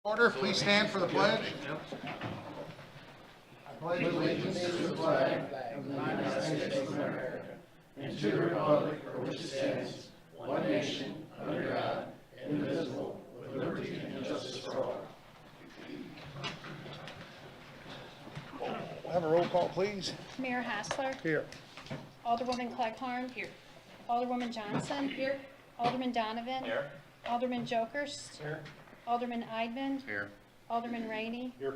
Order, please stand for the pledge. I pledge allegiance to the flag of the United States of America and to the republic for which it stands, one nation, under God, indivisible, with liberty and justice for all. Have a roll call, please. Mayor Hassler. Here. Alderwoman Clegg-Harn. Here. Alderwoman Johnson. Here. Alderman Donovan. Here. Alderman Jokers. Here. Alderman Eidman. Here. Alderman Rainey. Here.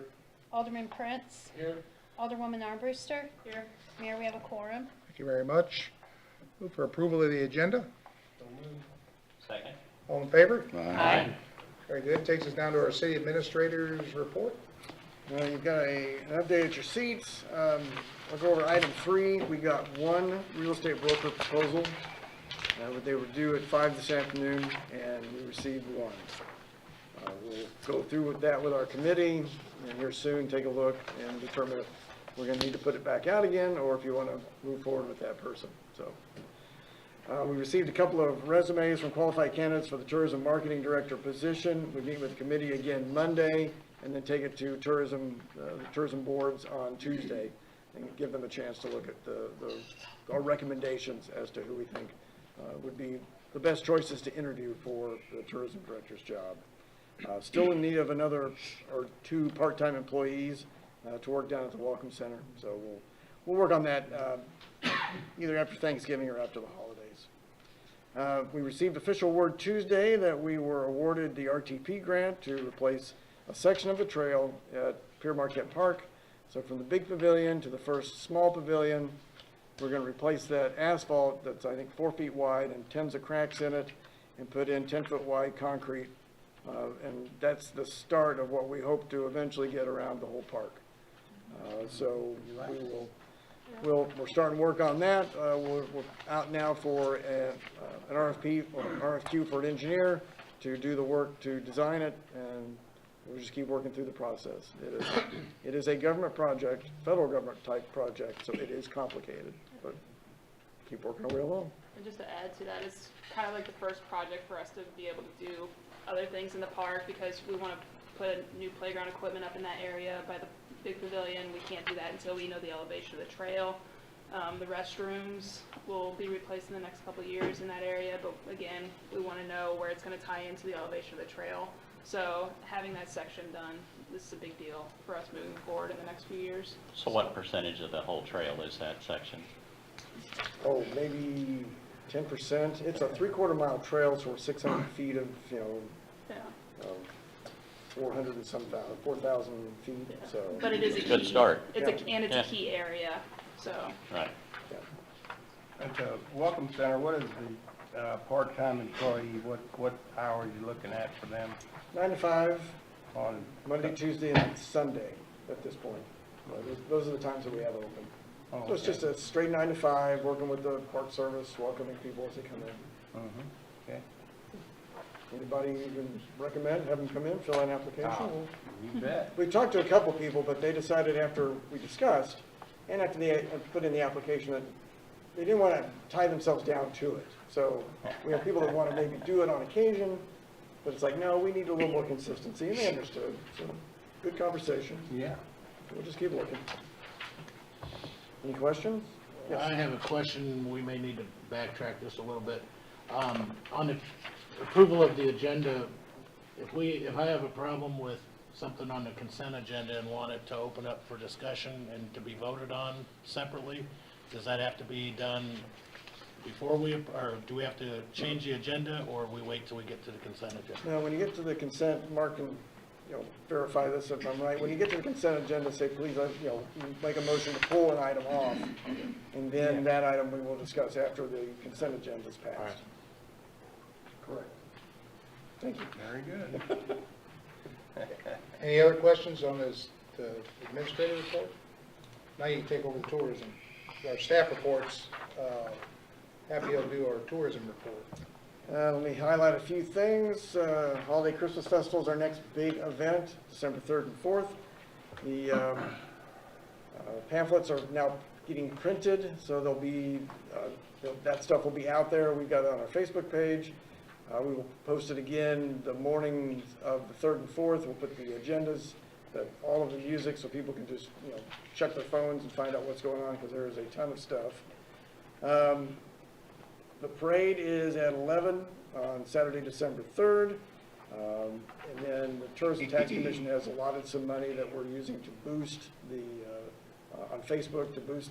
Alderman Prince. Here. Alderwoman Armbruster. Here. Mayor, we have a quorum. Thank you very much. Move for approval of the agenda. Second. All in favor? Aye. Very good. Takes us down to our city administrator's report. Well, you've got an update at your seats. I'll go over item 3. We got one real estate broker proposal. They were due at 5 this afternoon, and we received one. We'll go through with that with our committee, and here soon take a look and determine if we're going to need to put it back out again, or if you want to move forward with that person. So, we received a couple of resumes from qualified candidates for the tourism marketing director position. We meet with the committee again Monday, and then take it to the tourism boards on Tuesday, and give them a chance to look at our recommendations as to who we think would be the best choices to interview for the tourism director's job. Still in need of another or 2 part-time employees to work down at the Welcome Center. So we'll work on that either after Thanksgiving or after the holidays. We received official word Tuesday that we were awarded the RTP grant to replace a section of the trail at Pier Marquette Park. So from the big pavilion to the first small pavilion, we're going to replace that asphalt that's, I think, 4 feet wide and tons of cracks in it, and put in 10-foot wide concrete. And that's the start of what we hope to eventually get around the whole park. So we're starting work on that. We're out now for an RFP or an RFQ for an engineer to do the work to design it, and we'll just keep working through the process. It is a government project, federal government type project, so it is complicated, but keep working our way along. And just to add to that, it's kind of like the first project for us to be able to do other things in the park, because we want to put new playground equipment up in that area by the big pavilion. We can't do that until we know the elevation of the trail. The restrooms will be replaced in the next couple of years in that area, but again, we want to know where it's going to tie into the elevation of the trail. So having that section done, this is a big deal for us moving forward in the next few years. So what percentage of the whole trail is that section? Oh, maybe 10%. It's a 3/4 mile trail, so we're 600 feet of, Yeah. 400 and some thousand, 4,000 feet. Yeah. So, But it is a Good key, start. It's Yeah. and it's Yeah. a key area. So Right. yeah. At the Welcome Center, what is the part-time employee, what hours are you looking at for them 9 to 5, on? Monday, Tuesday, and Sunday at this point. Those are the times that we have open. Oh, So it's okay. just a straight 9 to 5, working with the Park Service, welcoming people as they come in. Okay. Anybody you can recommend, have them come in, fill out an application? Oh. You bet. We talked to a couple people, but they decided after we discussed, and after they put in the application, that they didn't want to tie themselves down to it. So we have people that want to maybe do it on occasion, but it's like, no, we need a little more consistency, and they understood. So good conversation. Yeah. We'll just keep looking. Any questions? I have a question. We may need to backtrack this a little bit. On the approval of the agenda, if I have a problem with something on the consent agenda and want it to open up for discussion and to be voted on separately, does that have to be done before or do we have to change the agenda, or we wait till we get to the consent agenda? Now, when you get to the consent, Mark can, verify this if I'm right. When you get to the consent agenda, say, please, make a motion to pull an item off. And then that item we will discuss after the consent agenda is passed. All right. Correct. Thank you. Very good. Any other questions on the administrative report? Now you can take over the tourism. Our staff reports, happy to do our tourism report. Let me highlight a few things. Holiday Christmas Festival is our next big event, December 3rd and 4th. The pamphlets are now getting printed, so they'll be, that stuff will be out there. We've got it on our Facebook page. We will post it again the morning of the 3rd and 4th. We'll put the agendas, all of the music, so people can just, check their phones and find out what's going on, because there is a ton of stuff. The parade is at 11 on Saturday, December 3rd. And then the Tourism Tax Commission has allotted some money that we're using to boost on Facebook, to boost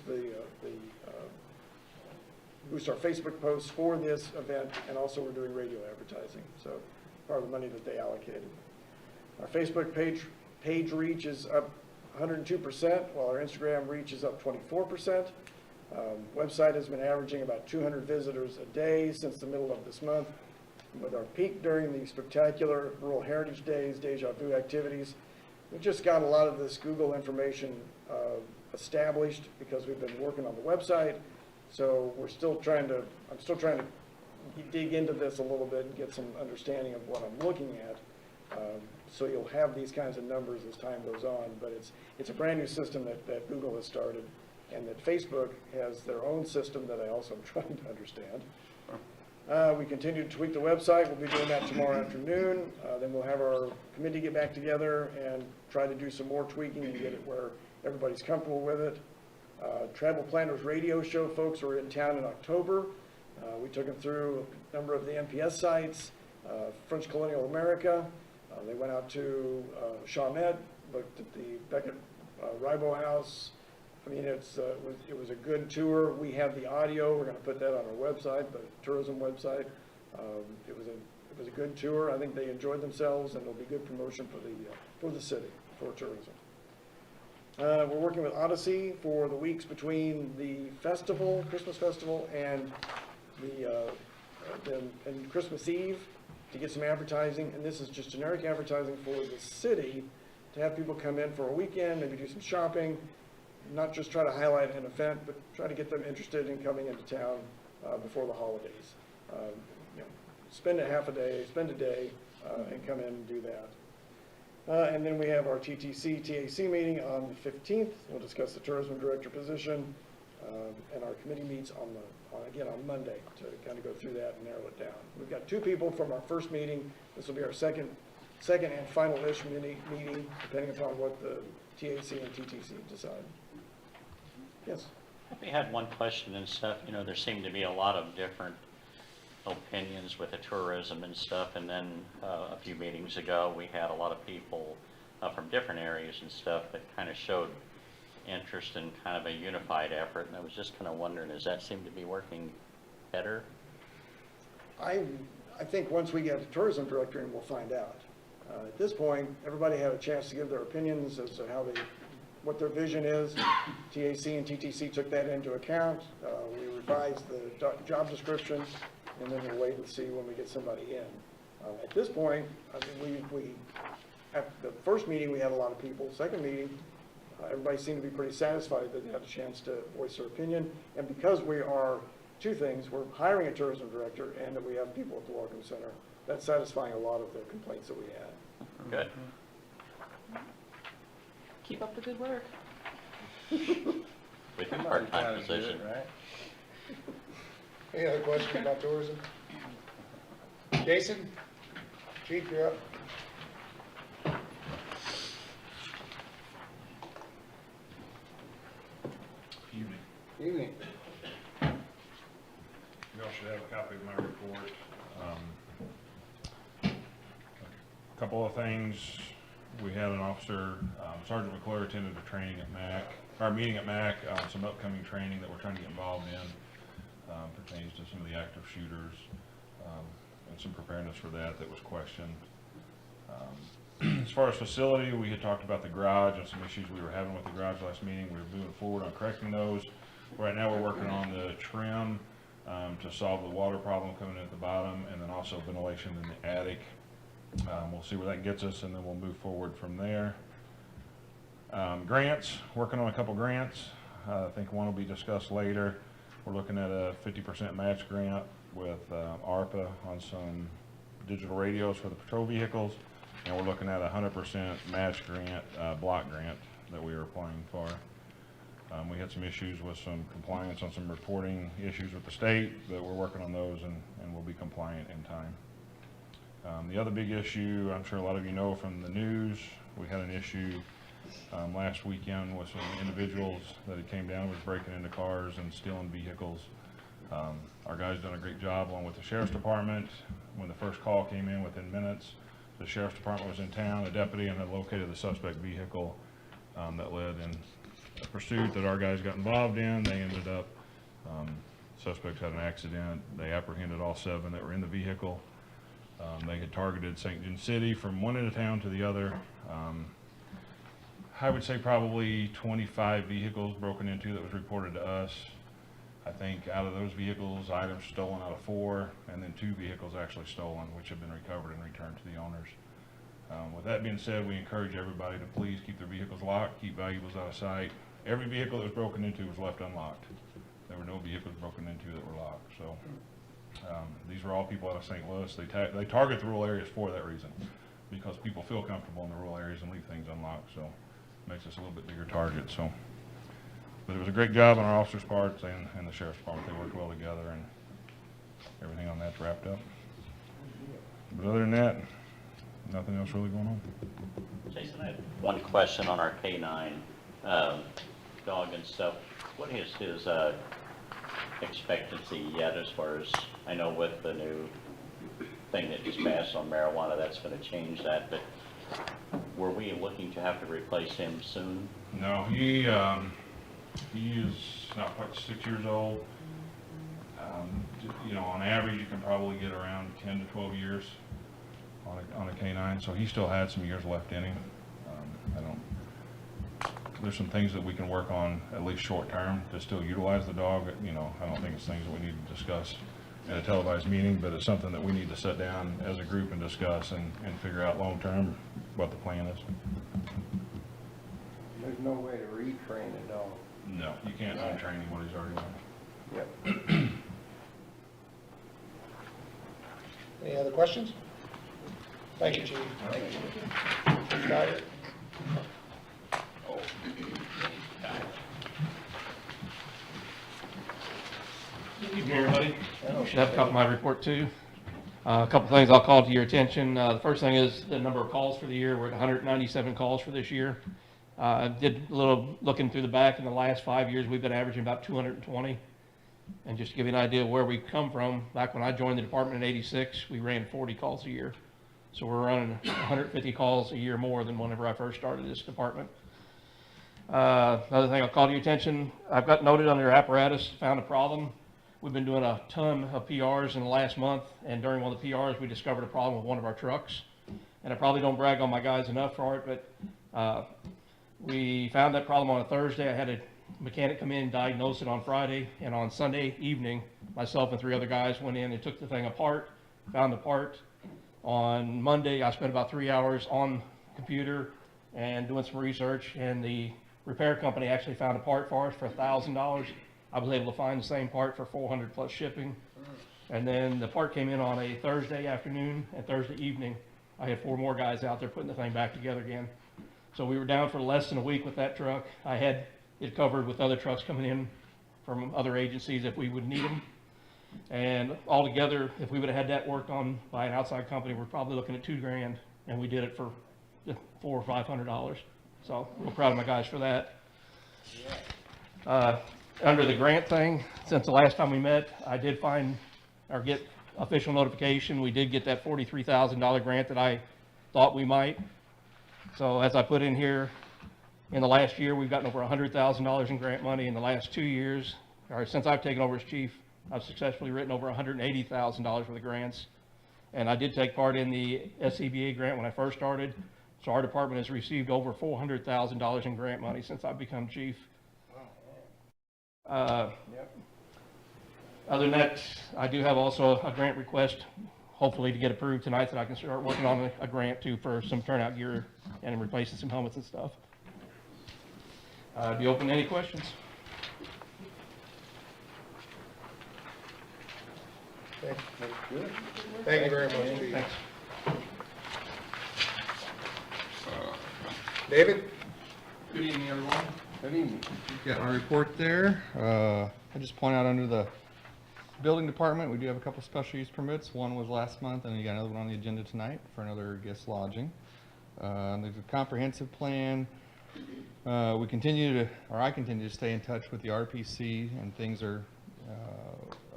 boost our Facebook posts for this event, and also we're doing radio advertising, so part of the money that they allocated. Our Facebook page reach is up 102%, while our Instagram reach is up 24%. Website has been averaging about 200 visitors a day since the middle of this month. With our peak during the spectacular Rural Heritage Days, Deja Vu activities, we just got a lot of this Google information established because we've been working on the website. So I'm still trying to dig into this a little bit and get some understanding of what I'm looking at. So you'll have these kinds of numbers as time goes on, but it's a brand new system that Google has started, and that Facebook has their own system that I also am trying to understand. We continue to tweak the website. We'll be doing that tomorrow afternoon. Then we'll have our committee get back together and try to do some more tweaking and get it where everybody's comfortable with it. Travel Planners Radio Show folks were in town in October. We took them through a number of the NPS sites, French Colonial America. They went out to Chalmette, looked at the Beckett Ribo House. I mean, it was a good tour. We have the audio. We're going to put that on our website, the tourism website. It was a good tour. I think they enjoyed themselves, and it'll be good promotion for the city, for tourism. We're working with Odyssey for the weeks between the festival, Christmas festival, and and Christmas Eve to get some advertising. And this is just generic advertising for the city to have people come in for a weekend, maybe do some shopping, not just try to highlight an event, but try to get them interested in coming into town before the holidays. Spend a day, and come in and do that. And then we have our TTC, TAC meeting on the 15th. We'll discuss the tourism director position, and our committee meets on Monday to kind of go through that and narrow it down. We've got 2 people from our first meeting. This will be our second and final-ish meeting, depending upon what the TAC and TTC decide. Yes? We had one question and stuff, there seemed to be a lot of different opinions with the tourism and stuff, and then a few meetings ago, we had a lot of people from different areas and stuff that kind of showed interest in kind of a unified effort, and I was just kind of wondering, does that seem to be working better? I think once we get a tourism director in, we'll find out. At this point, everybody had a chance to give their opinions as to what their vision is. TAC and TTC took that into account. We revised the job description, and then we'll wait and see when we get somebody in. At this point, I mean, we at the first meeting we had a lot of people. Second meeting, everybody seemed to be pretty satisfied that they had a chance to voice their opinion. And because we are 2 things, we're hiring a tourism director, and that we have people at the Welcome Center, that's satisfying a lot of the complaints that we had. Good. Keep up the good work. With your part-time position. Right? Any other questions about tourism? Jason? Chief, you're up. Evening. You all should have a copy of my report. A couple of things. We had an officer, Sergeant McClure, attended a training at MAC, our meeting at MAC, some upcoming training that we're trying to get involved in, pertains to some of the active shooters, and some preparedness for that was questioned. As far as facility, we had talked about the garage and some issues we were having with the garage last meeting. We were moving forward on correcting those. Right now we're working on the trim to solve the water problem coming in at the bottom, and then also ventilation in the attic. We'll see where that gets us, and then we'll move forward from there. Grants, working on a couple grants. I think one will be discussed later. We're looking at a 50% match grant with ARPA on some digital radios for the patrol vehicles, and we're looking at a 100% match grant, block grant that we are applying for. We had some issues with some compliance on some reporting issues with the state, but we're working on those, and we'll be compliant in time. The other big issue, I'm sure a lot of you know from the news, we had an issue last weekend with some individuals that had came down, was breaking into cars and stealing vehicles. Our guys done a great job along with the sheriff's department. When the first call came in, within minutes, the sheriff's department was in town, a deputy, and had located the suspect vehicle that led in a pursuit that our guys got involved in. They ended up, suspects had an accident. They apprehended all 7 that were in the vehicle. They had targeted St. John City from one end of town to the other. I would say probably 25 vehicles broken into that was reported to us. I think out of those vehicles, items stolen out of 4, and then 2 vehicles actually stolen, which have been recovered and returned to the owners. With that being said, we encourage everybody to please keep their vehicles locked, keep valuables out of sight. Every vehicle that was broken into was left unlocked. There were no vehicles broken into that were locked. So these were all people out of St. Louis. They target the rural areas for that reason, because people feel comfortable in the rural areas and leave things unlocked. So it makes us a little bit bigger target. So, but it was a great job on our officers' parts and the sheriff's department. They worked well together, and everything on that's wrapped up. But other than that, nothing else really going on. Jason, I had one question on our K9 dog and stuff. What is his expectancy yet, as far as, I know with the new thing that just passed on marijuana, that's going to change that, but were we looking to have to replace him soon? No, he is not quite 6 years old. You know, on average, you can probably get around 10 to 12 years on a canine, so he still had some years left in him. There's some things that we can work on, at least short term, to still utilize the dog. You know, I don't think it's things that we need to discuss at a televised meeting, but it's something that we need to sit down as a group and discuss and figure out long term what the plan is. There's no way to retrain a dog. No, you can't untrain him what he's already done. Yep. Any other questions? Thank you, Chief. Thank you. Chief Dyer? Good evening, everybody. You should have a copy of my report too. A couple things I'll call to your attention. The first thing is the number of calls for the year. We're at 197 calls for this year. Did a little looking through the back. In the last 5 years, we've been averaging about 220. And just to give you an idea of where we've come from, back when I joined the department in '86, we ran 40 calls a year. So we're running 150 calls a year more than whenever I first started this department. Another thing I'll call to your attention, I've got noted under apparatus, found a problem. We've been doing a ton of PRs in the last month, and during one of the PRs, we discovered a problem with one of our trucks. And I probably don't brag on my guys enough for it, but we found that problem on a Thursday. I had a mechanic come in and diagnose it on Friday, and on Sunday evening, myself and 3 other guys went in and took the thing apart, found the part. On Monday, I spent about 3 hours on the computer and doing some research, and the repair company actually found a part for us for $1,000. I was able to find the same part for $400 plus shipping. And then the part came in on a Thursday afternoon, and Thursday evening, I had 4 more guys out there putting the thing back together again. So we were down for less than a week with that truck. I had it covered with other trucks coming in from other agencies if we would need them. And altogether, if we would have had that worked on by an outside company, we're probably looking at $2 grand, and we did it for $400 or $500. So real proud of my guys for that. Under the grant thing, since the last time we met, I did find or get official notification. We did get that $43,000 grant that I thought we might. So as I put in here, in the last year, we've gotten over $100,000 in grant money. In the last 2 years, or since I've taken over as chief, I've successfully written over $180,000 worth of grants. And I did take part in the SCBA grant when I first started. So our department has received over $400,000 in grant money since I've become chief. Other than that, I do have also a grant request, hopefully to get approved tonight, that I can start working on a grant too for some turnout gear and replacing some helmets and stuff. Be open to any questions. Okay. Thank you very much, Chief. Thanks. David? Good evening, everyone. Good evening. You've got my report there. I just point out under the Building department, we do have a couple special use permits. One was last month, and you got another one on the agenda tonight for another guest lodging. There's a comprehensive plan. I continue to stay in touch with the RPC, and things are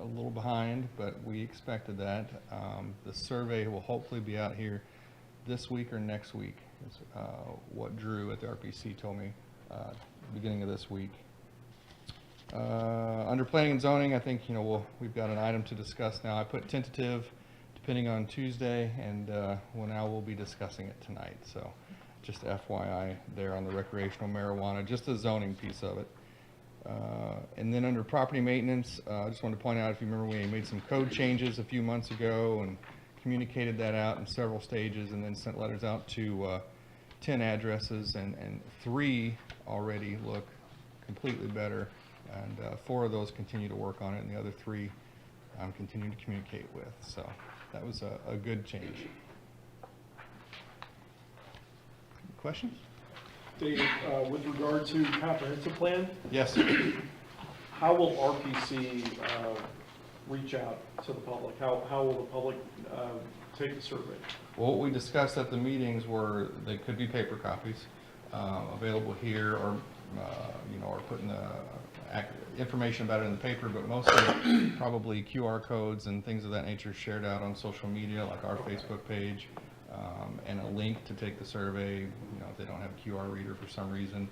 a little behind, but we expected that. The survey will hopefully be out here this week or next week, is what Drew at the RPC told me beginning of this week. Under planning and zoning, I think, we've got an item to discuss now. I put tentative depending on Tuesday, and we'll be discussing it tonight. So just FYI there on the recreational marijuana, just the zoning piece of it. And then under property maintenance, I just wanted to point out, if you remember, we made some code changes a few months ago and communicated that out in several stages, and then sent letters out to 10 addresses, and 3 already look completely better. And 4 of those continue to work on it, and the other 3 I'm continuing to communicate with. So that was a good change. Questions? Dave, with regard to comprehensive plan, Yes. how will RPC reach out to the public? How will the public take the survey? Well, what we discussed at the meetings were they could be paper copies available here, or or putting the information about it in the paper, but mostly probably QR codes and things of that nature shared out on social media, like our Facebook page, and a link to take the survey, if they don't have a QR reader for some reason.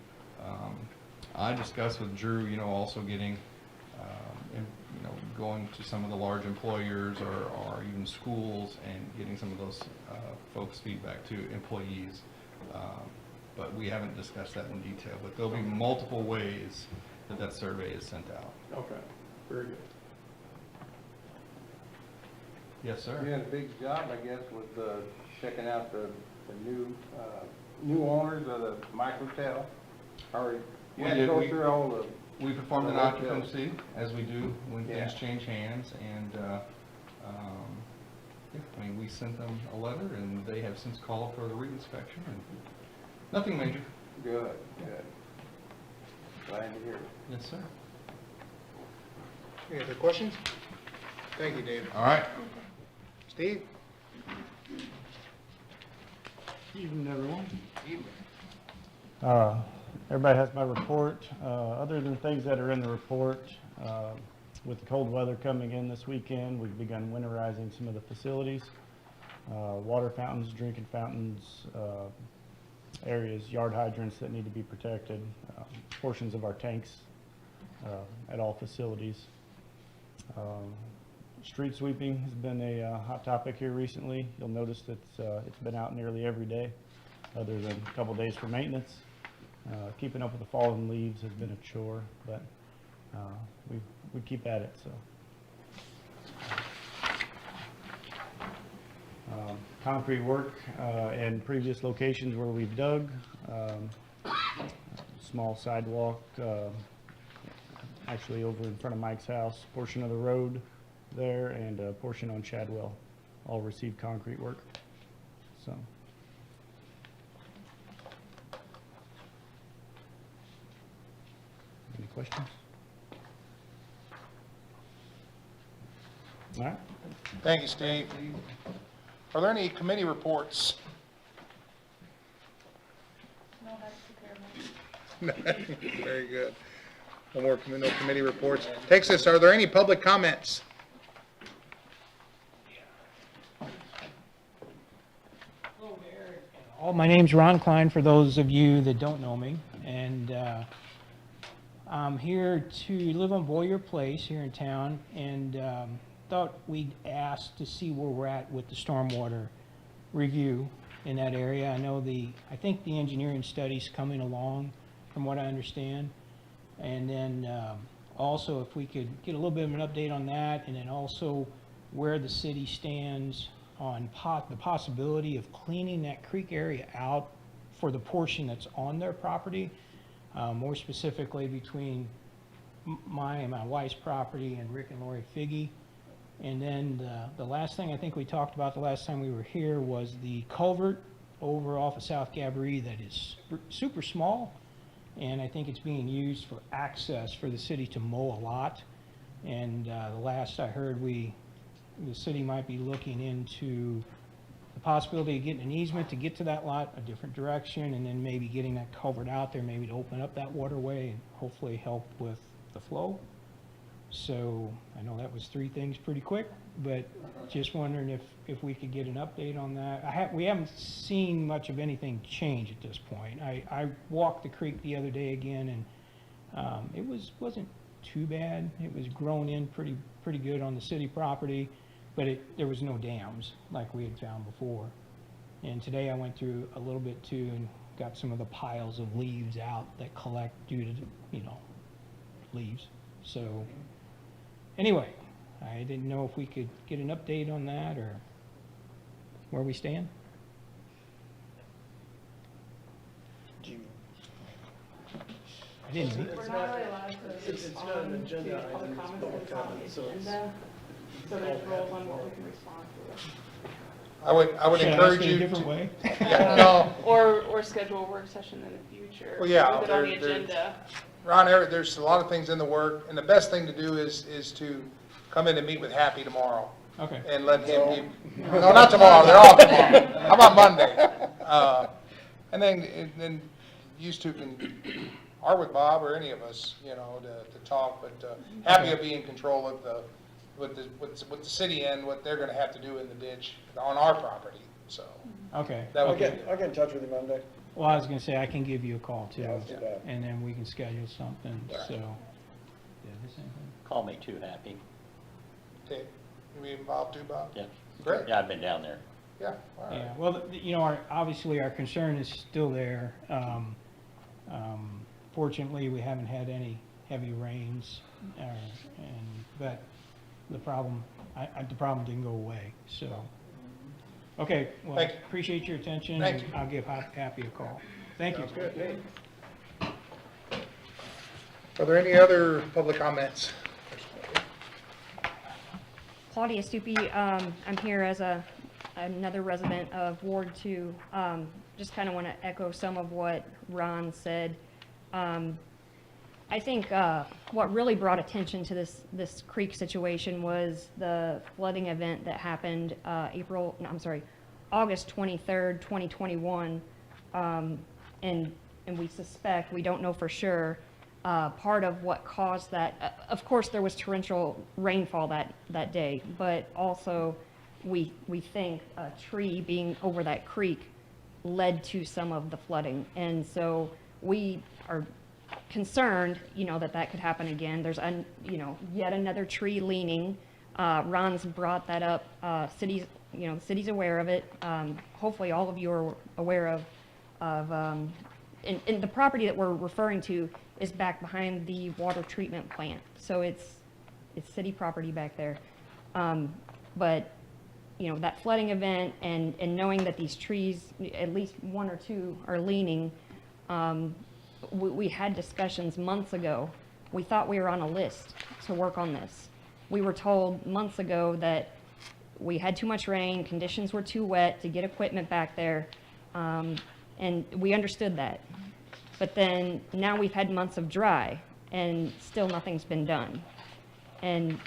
I discussed with Drew, also getting, going to some of the large employers or even schools and getting some of those folks' feedback to employees. But we haven't discussed that in detail, but there'll be multiple ways that survey is sent out. Okay, very good. Yes, sir. You had a big job, I guess, with checking out the new owners of the microtel. Or you had to go through all the... We performed an occupancy, as we do when things Yeah. change hands, and we sent them a letter, and they have since called for the reinspection, and nothing major. Good, good. Glad to hear it. Yes, sir. Any other questions? Thank you, David. All right. Steve? Evening, everyone. Evening. Everybody has my report. Other than things that are in the report, with the cold weather coming in this weekend, we've begun winterizing some of the facilities. Water fountains, drinking fountains, areas, yard hydrants that need to be protected, portions of our tanks at all facilities. Street sweeping has been a hot topic here recently. You'll notice that it's been out nearly every day, other than a couple days for maintenance. Keeping up with the fallen leaves has been a chore, but we keep at it. So, concrete work in previous locations where we've dug, small sidewalk, actually over in front of Mike's house, portion of the road there, and a portion on Chadwell, all received concrete work. So. Any questions? All right. Thank you, Steve. Are there any committee reports? No, that's the paramount. Very good. No committee reports. Takes us, are there any public comments? My name's Ron Klein, for those of you that don't know me, and I'm here to live on Boyer Place here in town, and thought we'd ask to see where we're at with the stormwater review in that area. I think the engineering study's coming along, from what I understand, and then also if we could get a little bit of an update on that, and then also where the city stands on the possibility of cleaning that creek area out for the portion that's on their property, more specifically between my and my wife's property and Rick and Lori Figge. And then the last thing I think we talked about the last time we were here was the culvert over off of South Gabourey that is super small, and I think it's being used for access for the city to mow a lot. And the last I heard, the city might be looking into the possibility of getting an easement to get to that lot a different direction, and then maybe getting that culvert out there, maybe to open up that waterway and hopefully help with the flow. So I know that was 3 things pretty quick, but just wondering if we could get an update on that. We haven't seen much of anything change at this point. I walked the creek the other day again, and it wasn't too bad. It was grown in pretty good on the city property, but there was no dams like we had found before. And today I went through a little bit too and got some of the piles of leaves out that collect due to, leaves. So anyway, I didn't know if we could get an update on that or where we stand. I didn't. We're not really allowed to respond to public comments that it's on the agenda, so there's rules on what we can respond to. I would Should I encourage ask it you. a different way? Yeah, no, Or schedule a work session in the future. Well, yeah, With it on the there- agenda. Ron, there's a lot of things in the work, and the best thing to do is to come in and meet with Happy tomorrow. Okay. And let him give, no, not tomorrow, they're off tomorrow. How about Monday? And then you two can, or with Bob or any of us, to talk, but Happy will be in control of with the city and what they're gonna have to do in the ditch on our property, so. Okay. That I'll would be, I'll get in touch with you Monday. Well, I was gonna say, I can give you a call too. Yeah, let's do that. And then we can schedule something, so. Yeah, this anything? Call me too, Happy. okay, you be involved too, Bob? Yeah. Great, Yeah, I've been down there. yeah, all right. Yeah, well, obviously our concern is still there. Fortunately, we haven't had any heavy rains, but the problem didn't go away, so. Okay, well, Thank you. appreciate your attention. Thank and I'll give Happy a call. Thank you. Sounds good. Are there any other public comments? Claudia Stupi, I'm here as another resident of Ward 2. Just kind of want to echo some of what Ron said. I think what really brought attention to this creek situation was the flooding event that happened August 23rd, 2021. And we suspect, we don't know for sure, part of what caused that. Of course, there was torrential rainfall that day, but also we think a tree being over that creek led to some of the flooding. And so we are concerned, that could happen again. There's, yet another tree leaning. Ron's brought that up. The city's aware of it. Hopefully all of you are aware of and the property that we're referring to is back behind the water treatment plant. So it's city property back there. But, that flooding event and knowing that these trees, at least 1 or 2 are leaning, we had discussions months ago. We thought we were on a list to work on this. We were told months ago that we had too much rain, conditions were too wet to get equipment back there, and we understood that. But then now we've had months of dry, and still nothing's been done. And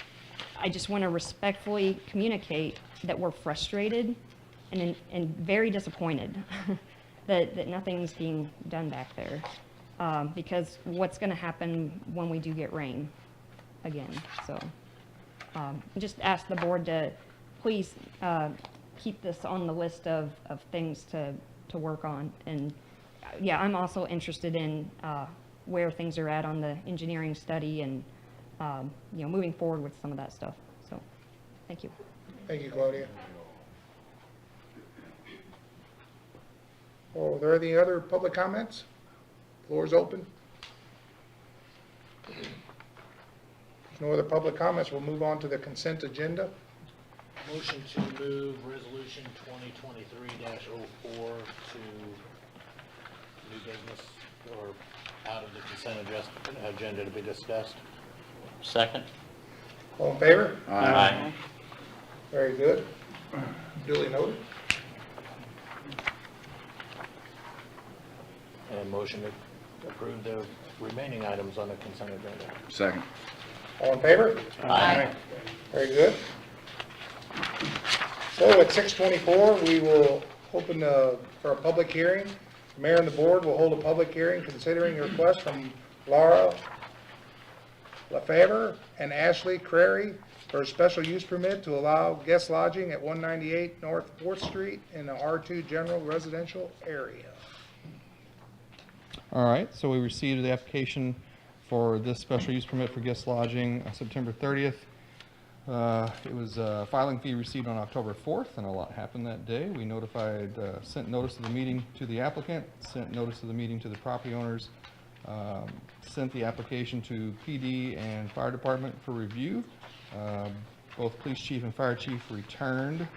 I just want to respectfully communicate that we're frustrated and very disappointed that nothing's being done back there. Because what's going to happen when we do get rain again? So just ask the board to please keep this on the list of things to work on. And yeah, I'm also interested in where things are at on the engineering study and moving forward with some of that stuff. So thank you. Thank you, Claudia. Are there any other public comments? Floor is open. If there's no other public comments, we'll move on to the consent agenda. Motion to move resolution 2023-04 to new business or out of the consent agenda to be discussed. Second? All in favor? Aye. Very good. Duly noted. And motion to approve the remaining items on the consent agenda. Second. All in favor? Aye. Very good. So at 6:24, we will open for a public hearing. The mayor and the board will hold a public hearing considering a request from Laura LaFever and Ashley Crary for a special use permit to allow guest lodging at 198 North 4th Street in the R2 General Residential Area. All right, so we received the application for this special use permit for guest lodging on September 30th. It was a filing fee received on October 4th, and a lot happened that day. We notified, sent notice of the meeting to the applicant, sent notice of the meeting to the property owners, sent the application to PD and fire department for review. Both police chief and fire chief returned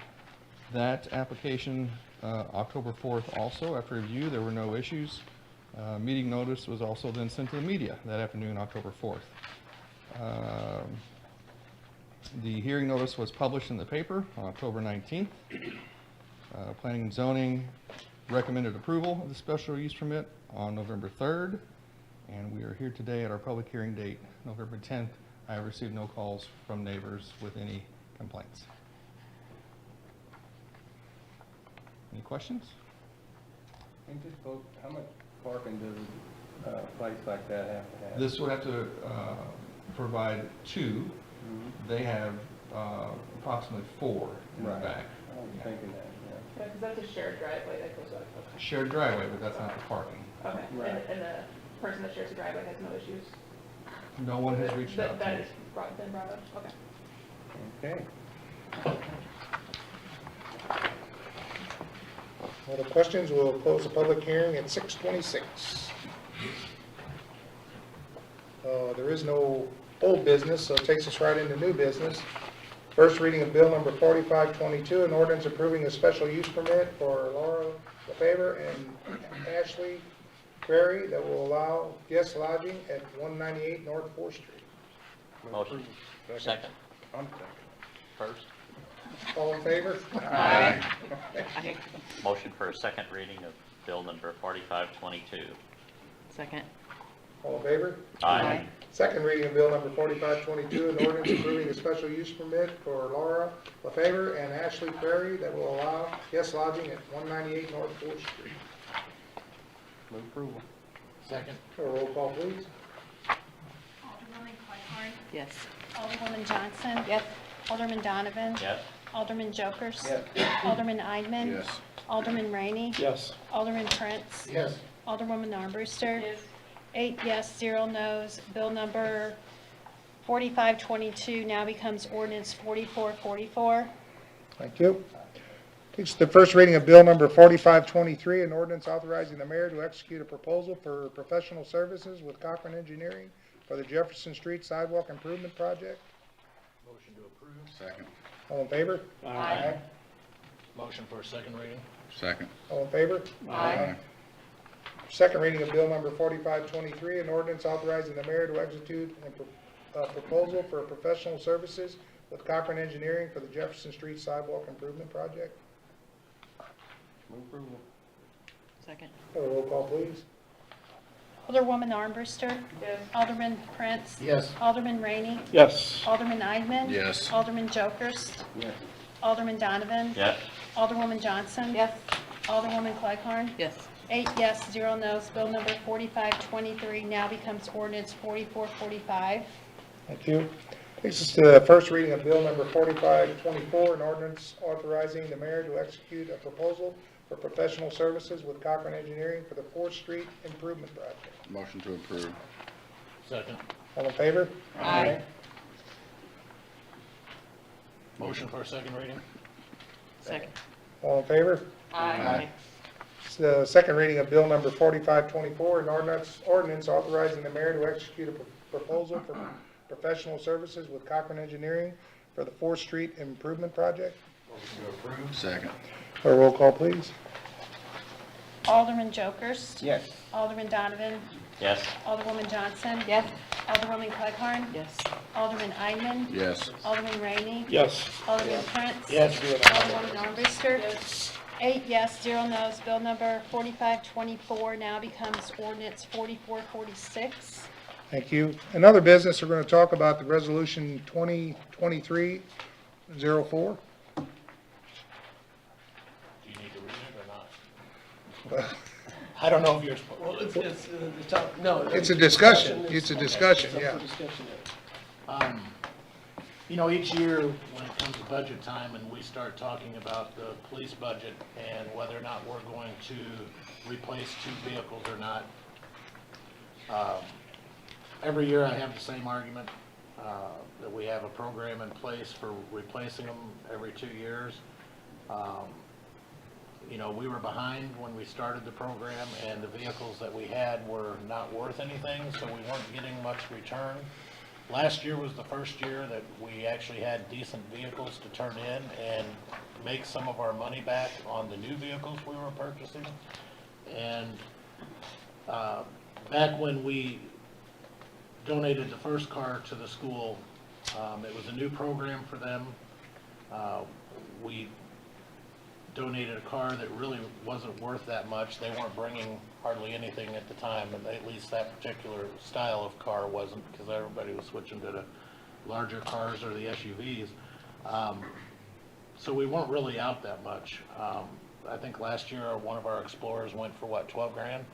that application October 4th also. After review, there were no issues. Meeting notice was also then sent to the media that afternoon, October 4th. The hearing notice was published in the paper on October 19th. Planning and zoning recommended approval of the special use permit on November 3rd. And we are here today at our public hearing date, November 10th. I have received no calls from neighbors with any complaints. Any questions? And just vote, how much parking does a place like that have to have? This would have to provide 2. They have approximately 4 in the Right. back. I was thinking that, Yeah, because that's a shared driveway that goes up. Shared driveway, but that's not the parking. Okay, Right. and the person that shares the driveway has no issues? No one has reached out to That me. has been brought up, okay. yeah. Okay. No other questions? We'll close the public hearing at 6:26. There is no old business, so it takes us right into new business. First reading of bill number 4522, an ordinance approving a special use permit for Laura LaFever and Ashley Crary that will allow guest lodging at 198 North 4th Street. Motion. Second. First. All in favor? Motion for a second reading of bill number 4522. Second. All in favor? Aye. Second reading of bill number 4522, an ordinance approving a special use permit for Laura LaFever and Ashley Crary that will allow guest lodging at 198 North 4th Street. Move approval. Second. A roll call, please. Alderwoman Clegg-Harn. Yes. Alderwoman Johnson. Yes. Alderman Donovan. Yes. Alderman Jokers. Yes. Alderman Eidman. Yes. Alderman Rainey. Yes. Alderman Prince. Yes. Alderwoman Armbruster. Yes. 8 yes, 0 no's. Bill number 4522 now becomes ordinance 4444. Thank you. Takes the first reading of bill number 4523, an ordinance authorizing the mayor to execute a proposal for professional services with Cochran Engineering for the Jefferson Street Sidewalk Improvement Project. Motion to approve. Second. All in favor? Aye. Motion for a second reading. Second. All in favor? Aye. Second reading of bill number 4523, an ordinance authorizing the mayor to execute a proposal for professional services with Cochran Engineering for the Jefferson Street Sidewalk Improvement Project. Move approval. Second. A roll call, please. Alderwoman Armbruster. Yes. Alderman Prince. Yes. Alderman Rainey. Yes. Alderman Eidman. Yes. Alderman Jokers. Yes. Alderman Donovan. Yes. Alderwoman Johnson. Yes. Alderwoman Clegg-Harn. Yes. 8 yes, 0 no's. Bill number 4523 now becomes ordinance 4445. Thank you. Takes us to the first reading of bill number 4524, an ordinance authorizing the mayor to execute a proposal for professional services with Cochran Engineering for the 4th Street Improvement Project. Motion to approve. Second. All in favor? Aye. Motion for a second reading. Second. All in favor? Aye. It's the second reading of bill number 4524, an ordinance authorizing the mayor to execute a proposal for professional services with Cochran Engineering for the 4th Street Improvement Project. Motion to approve. Second. A roll call, please. Alderman Jokers. Yes. Alderman Donovan. Yes. Alderwoman Johnson. Yes. Alderwoman Clegg-Harn. Yes. Alderman Eidman. Yes. Alderman Rainey. Yes. Alderman Prince. Yes. Alderwoman Armbruster. 8 yes, 0 no's. Bill number 4524 now becomes ordinance 4446. Thank you. Another business, we're going to talk about the resolution 2023-04. Do you need to read it or not? I don't know if you're supposed. Well, it's no. It's a discussion. It's a discussion, It's yeah. up for discussion, yeah. You know, each year when it comes to budget time and we start talking about the police budget and whether or not we're going to replace 2 vehicles or not, every year I have the same argument, that we have a program in place for replacing them every 2 years. You know, we were behind when we started the program and the vehicles that we had were not worth anything, so we weren't getting much return. Last year was the first year that we actually had decent vehicles to turn in and make some of our money back on the new vehicles we were purchasing. And back when we donated the first car to the school, it was a new program for them. We donated a car that really wasn't worth that much. They weren't bringing hardly anything at the time, and at least that particular style of car wasn't, because everybody was switching to the larger cars or the SUVs. So we weren't really out that much. I think last year one of our Explorers went for what, 12 grand?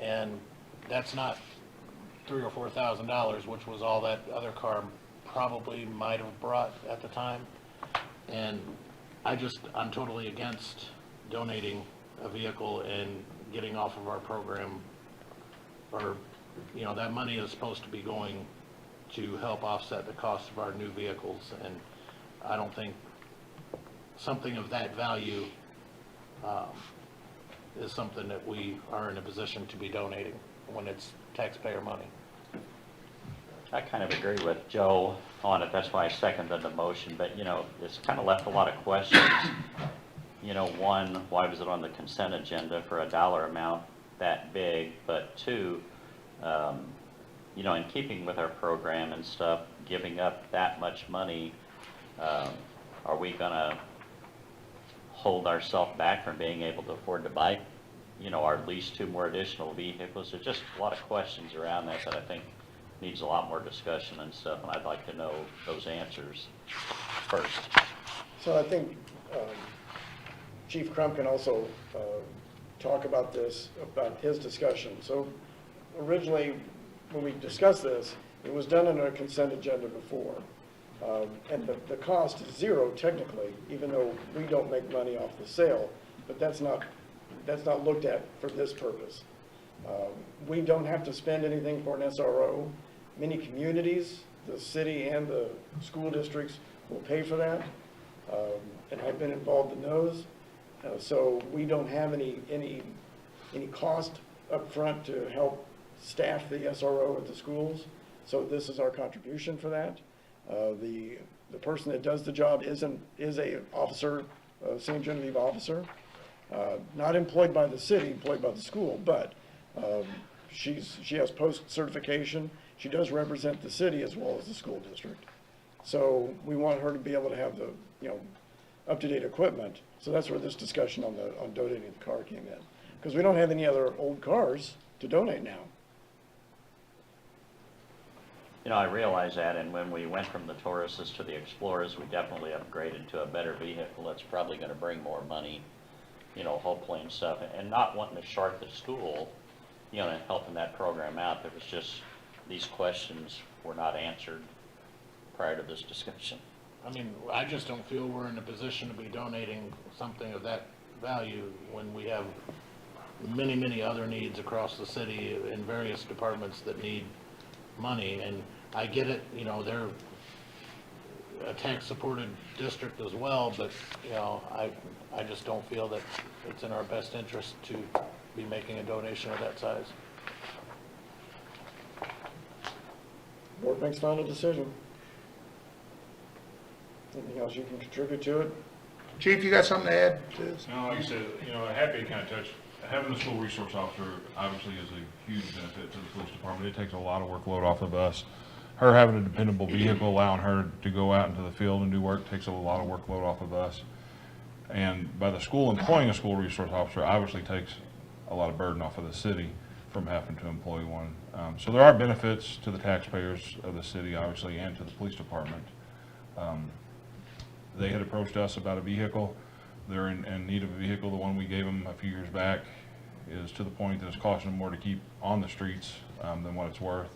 And that's not $3,000 or $4,000, which was all that other car probably might have brought at the time. And I'm totally against donating a vehicle and getting off of our program, or, you know, that money is supposed to be going to help offset the cost of our new vehicles, and I don't think something of that value is something that we are in a position to be donating when it's taxpayer money. I kind of agree with Joe on it, that's why I seconded the motion, but, you know, it's kind of left a lot of questions. You know, one, why was it on the consent agenda for a dollar amount that big? But two, you know, in keeping with our program and stuff, giving up that much money, are we gonna hold ourselves back from being able to afford to buy, you know, or at least 2 more additional vehicles? There's just a lot of questions around that I think needs a lot more discussion and stuff, and I'd like to know those answers first. So I think Chief Crump can also talk about this, about his discussion. So originally, when we discussed this, it was done in a consent agenda before. And the cost is 0 technically, even though we don't make money off the sale, but that's not looked at for this purpose. We don't have to spend anything for an SRO. Many communities, the city and the school districts will pay for that, and I've been involved in those. So we don't have any cost up front to help staff the SRO at the schools. So this is our contribution for that. The person that does the job is a officer, St. Genevieve officer, not employed by the city, employed by the school, but she has post certification. She does represent the city as well as the school district. So we want her to be able to have the, you know, up-to-date equipment. So that's where this discussion on donating the car came in. Because we don't have any other old cars to donate now. You know, I realize that, and when we went from the Tauruses to the Explorers, we definitely upgraded to a better vehicle that's probably going to bring more money, you know, hopefully and stuff, and not wanting to short the school, you know, and helping that program out. There was just, these questions were not answered prior to this discussion. I mean, I just don't feel we're in a position to be donating something of that value when we have many, many other needs across the city in various departments that need money. And I get it, you know, they're a tax-supported district as well, but, you know, I just don't feel that it's in our best interest to be making a donation of that size. Board makes final decision. Anything else you can contribute to it? Chief, you got something to add to this? No, like I said, you know, happy to kind of touch, having the school resource officer obviously is a huge benefit to the police department. It takes a lot of workload off of us. Her having a dependable vehicle, allowing her to go out into the field and do work takes a lot of workload off of us. And by the school employing a school resource officer obviously takes a lot of burden off of the city from having to employ one. So there are benefits to the taxpayers of the city, obviously, and to the police department. They had approached us about a vehicle. They're in need of a vehicle. The one we gave them a few years back is to the point that it's costing them more to keep on the streets than what it's worth.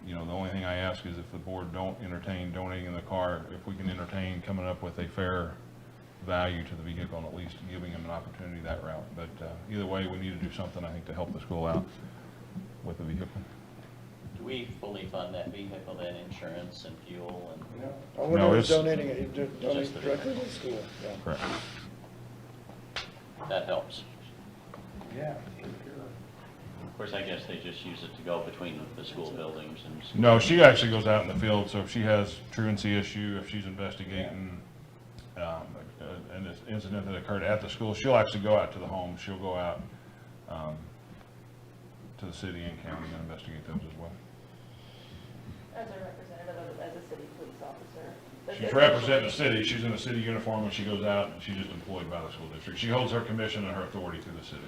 You know, the only thing I ask is if the board don't entertain donating the car, if we can entertain coming up with a fair value to the vehicle and at least giving them an opportunity that route. But either way, we need to do something, I think, to help the school out with the vehicle. Do we fully fund that vehicle, then insurance and fuel and? All we're No, doing is it's- donating it, donating Just the- directly to the school, yeah. Correct. That helps. Yeah. Of course, I guess they just use it to go between the school buildings and. No, she actually goes out in the field, so if she has truancy issue, if she's investigating an incident that occurred at the school, she'll actually go out to the home. She'll go out to the city and county and investigate those as well. As a representative of, as a city police officer. She's representing the city. She's in a city uniform when she goes out, and she's just employed by the school district. She holds her commission and her authority through the city.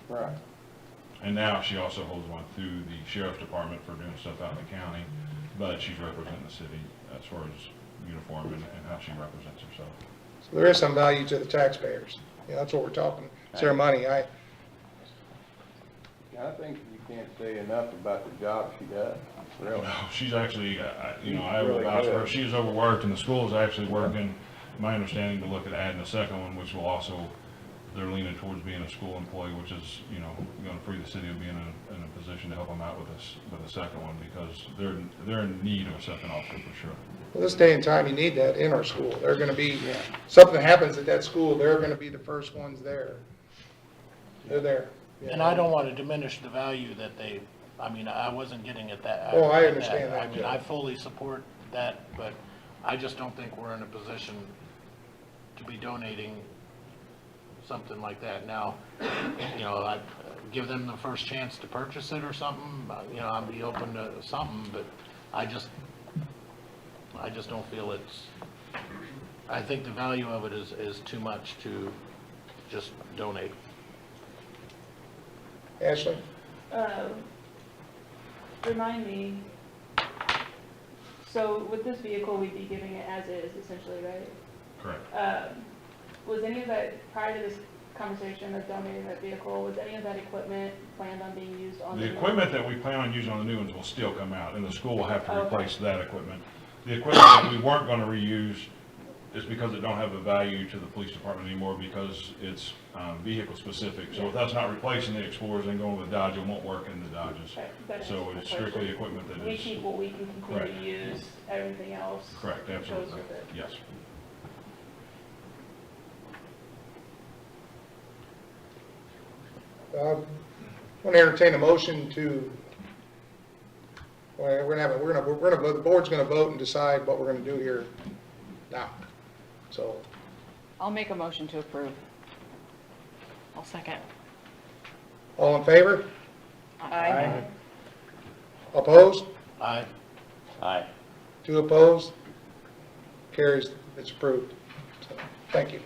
Right. And now she also holds one through the sheriff's department for doing stuff out in the county, but she's representing the city as far as uniform and how she represents herself. So there is some value to the taxpayers. Yeah, that's what we're talking. It's their money. I think you can't say enough about the job she does, really. No, she's actually, you know, I Really will vouch for her. good. She's overworked, and the school is actually working, my understanding, to look at adding a second one, which will also, they're leaning towards being a school employee, which is, you know, going to free the city of being in a position to help them out with this, with a second one, because they're in need of a second officer for sure. Well, this day and time, you need that in our school. They're gonna be, something happens at that school, they're gonna be the first ones there. They're there. And I don't want to diminish the value that they, I mean, I wasn't getting at that. Oh, I at understand that, I mean, Joe. I fully support that, but I just don't think we're in a position to be donating something like that. Now, you know, I'd give them the first chance to purchase it or something, you know, I'd be open to something, but I just don't feel it's, I think the value of it is too much to just donate. Ashley? Remind me, so with this vehicle, we'd be giving it as is essentially, right? Correct. Was any of that, prior to this conversation of donating that vehicle, was any of that equipment planned on being used on the? The equipment that we plan on using on the new ones will still come out, and the school will have to Okay. replace that equipment. The equipment that we weren't going to reuse is because it don't have a value to the police department anymore, because it's vehicle specific. So with us not replacing the Explorers and going with Dodge, it won't work in the Dodges. Okay, that So answers it's the strictly question. equipment that We is. keep what we can continue Correct. to use, everything else. Correct, goes absolutely. with it. Yes. I want to entertain a motion to, well, the board's gonna vote and decide what we're gonna do here now. So, I'll make a motion to approve. I'll second. all in favor? Aye. Opposed? Aye. Aye. 2 opposed? Carries, it's approved. So, thank you.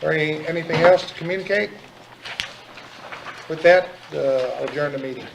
Or anything else to communicate? With that, I'll adjourn the meeting.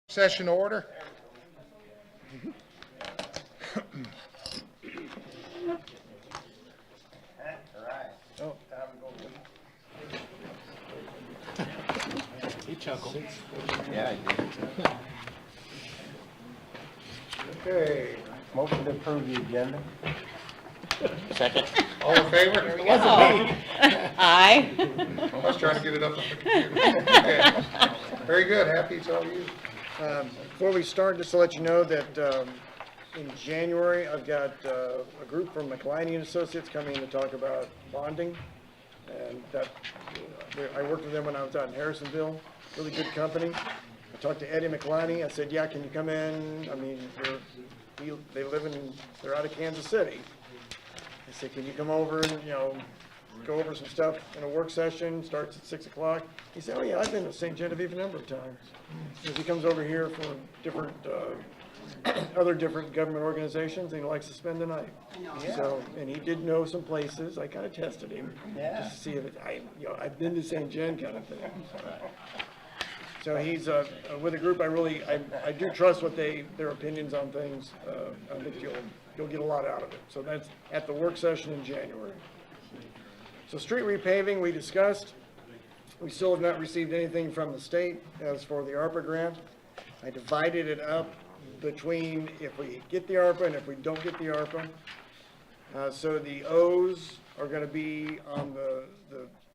Session order. Oh, He chuckled. Yeah, I did. okay. Motion to approve the agenda. Second? All in favor? Aye. I was trying to get it up on the computer. Okay. Very good, happy it's all you. Before we start, just to let you know that in January, I've got a group from McLeany and Associates coming in to talk about bonding. And I worked with them when I was out in Harrisonville, really good company. I talked to Eddie McLeany, I said, yeah, can you come in? I mean, they're out of Kansas City. I said, can you come over and, go over some stuff in a work session, starts at 6 o'clock. He said, oh yeah, I've been to St. Genevieve a number of times. Because he comes over here for different, other different government organizations, and he likes to spend the night. So, and he did know some places, I kind of tested him, just to see if I've been to St. Gen kind of thing. So he's, with a group I do trust their opinions on things. I think you'll get a lot out of it. So that's at the work session in January. So street repaving, we discussed. We still have not received anything from the state as for the ARPA grant. I divided it up between if we get the ARPA and if we don't get the ARPA. So the O's are going to be on the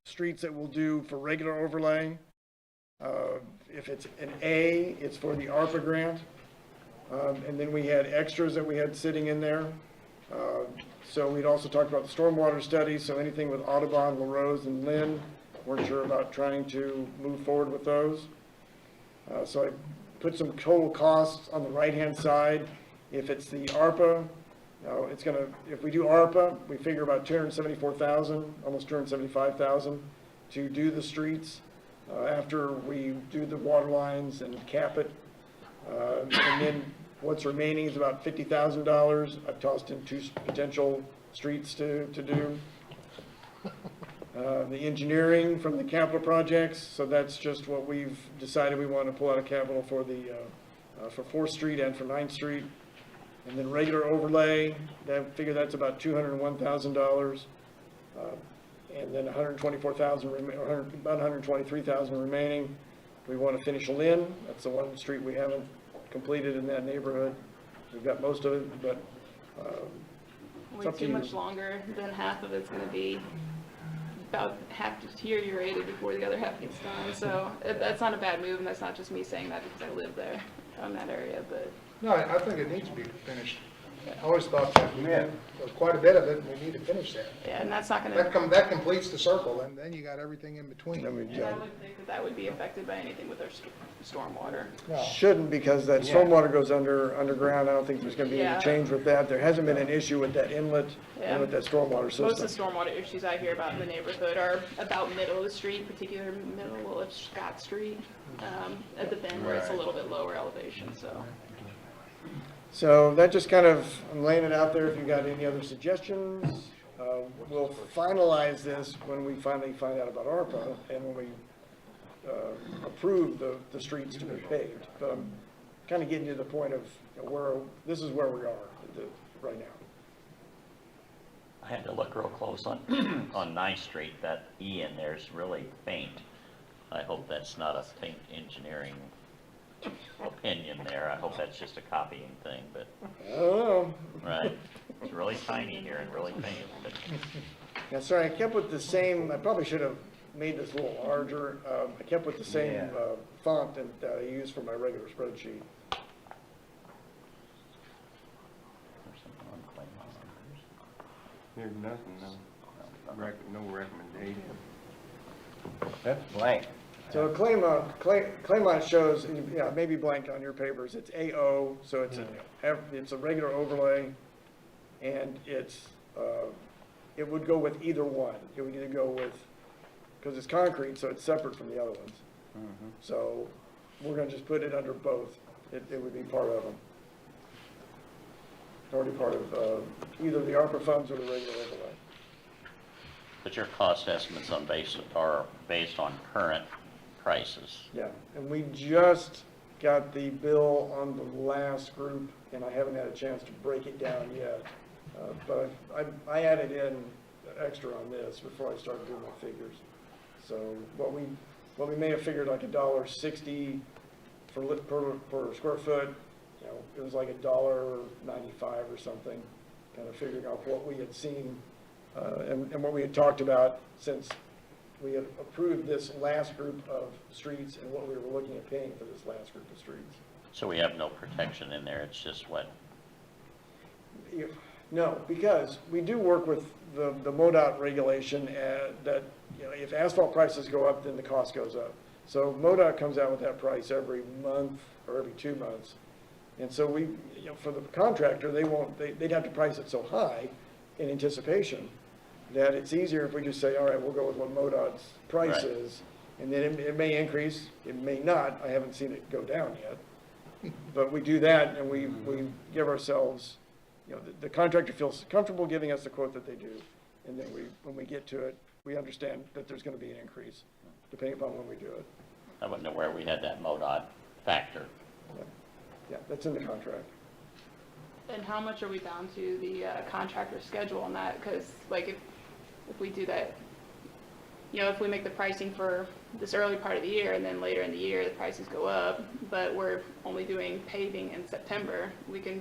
streets that we'll do for regular overlay. If it's an A, it's for the ARPA grant. And then we had extras that we had sitting in there. So we'd also talked about the stormwater studies, so anything with Audubon, LaRose, and Lynn, weren't sure about trying to move forward with those. So I put some total costs on the right-hand side. If it's the ARPA, if we do ARPA, we figure about $274,000, almost $275,000 to do the streets after we do the water lines and cap it. And then what's remaining is about $50,000. I've tossed in 2 potential streets to do. The engineering from the capital projects, so that's just what we've decided we want to pull out of capital for for 4th Street and for 9th Street. And then regular overlay, figure that's about $201,000. And then about $123,000 remaining. We want to finish Lynn. That's the one street we haven't completed in that neighborhood. We've got most of it, but Way too much longer than half of it's gonna be about half deteriorated before the other half gets done. So that's not a bad move, and that's not just me saying that because I live there on that area, but. No, I think it needs to be finished. I always thought that we had quite a bit of it, and we need to finish that. Yeah, and that's not gonna. That completes the circle, and then you got everything in between. And I would think that would be affected by anything with our stormwater. Shouldn't, because that stormwater goes underground. I don't think there's going to be any Yeah. change with that. There hasn't been an issue with that inlet and with that stormwater system. Most of the stormwater issues I hear about in the neighborhood are about middle of the street, particular middle of Scott Street, at the bend where it's a little bit lower elevation, so. So that just kind of, I'm laying it out there if you got any other suggestions. We'll finalize this when we finally find out about ARPA and when we approve the streets to be paved. But I'm kind of getting to the point of this is where we are right now. I had to look real close on, on 9th Street. That E in there is really faint. I hope that's not a faint engineering opinion there. I hope that's just a copying thing, but. I don't know. Right. It's really tiny here and really faint. But Yeah, sorry, I kept with the same, I probably should have made this a little larger. I kept with the same font that I use for my regular spreadsheet. There's nothing, no recommendation. That's blank. So Claymont shows, yeah, maybe blank on your papers, it's AO, so it's a regular overlay, and it would go with either one. It would either go with, because it's concrete, so it's separate from the other ones. So we're gonna just put it under both. It would be part of them. It's already part of either the ARPA funds or the regular overlay. But your cost estimates are based on current prices. Yeah, and we just got the bill on the last group, and I haven't had a chance to break it down yet. But I added in extra on this before I started doing my figures. So what we may have figured like $1.60 per square foot, you know, it was like $1.95 or something, kind of figuring out what we had seen and what we had talked about since we had approved this last group of streets and what we were looking at paying for this last group of streets. So we have no protection in there, it's just what? No, because we do work with the MoDOT regulation that, you know, if asphalt prices go up, then the cost goes up. So MoDOT comes out with that price every month or every 2 months. And so we, you know, for the contractor, they'd have to price it so high in anticipation that it's easier if we just say, all right, we'll go with what MoDOT's price Right. is. And then it may increase, it may not. I haven't seen it go down yet. But we do that and we give ourselves, you know, the contractor feels comfortable giving us the quote that they do. And then when we get to it, we understand that there's going to be an increase depending upon when we do it. I wouldn't know where we had that MoDOT factor. Yeah, that's in the contract. And how much are we down to the contractor schedule on that? Because like if we do that, you know, if we make the pricing for this early part of the year and then later in the year the prices go up, but we're only doing paving in September, we can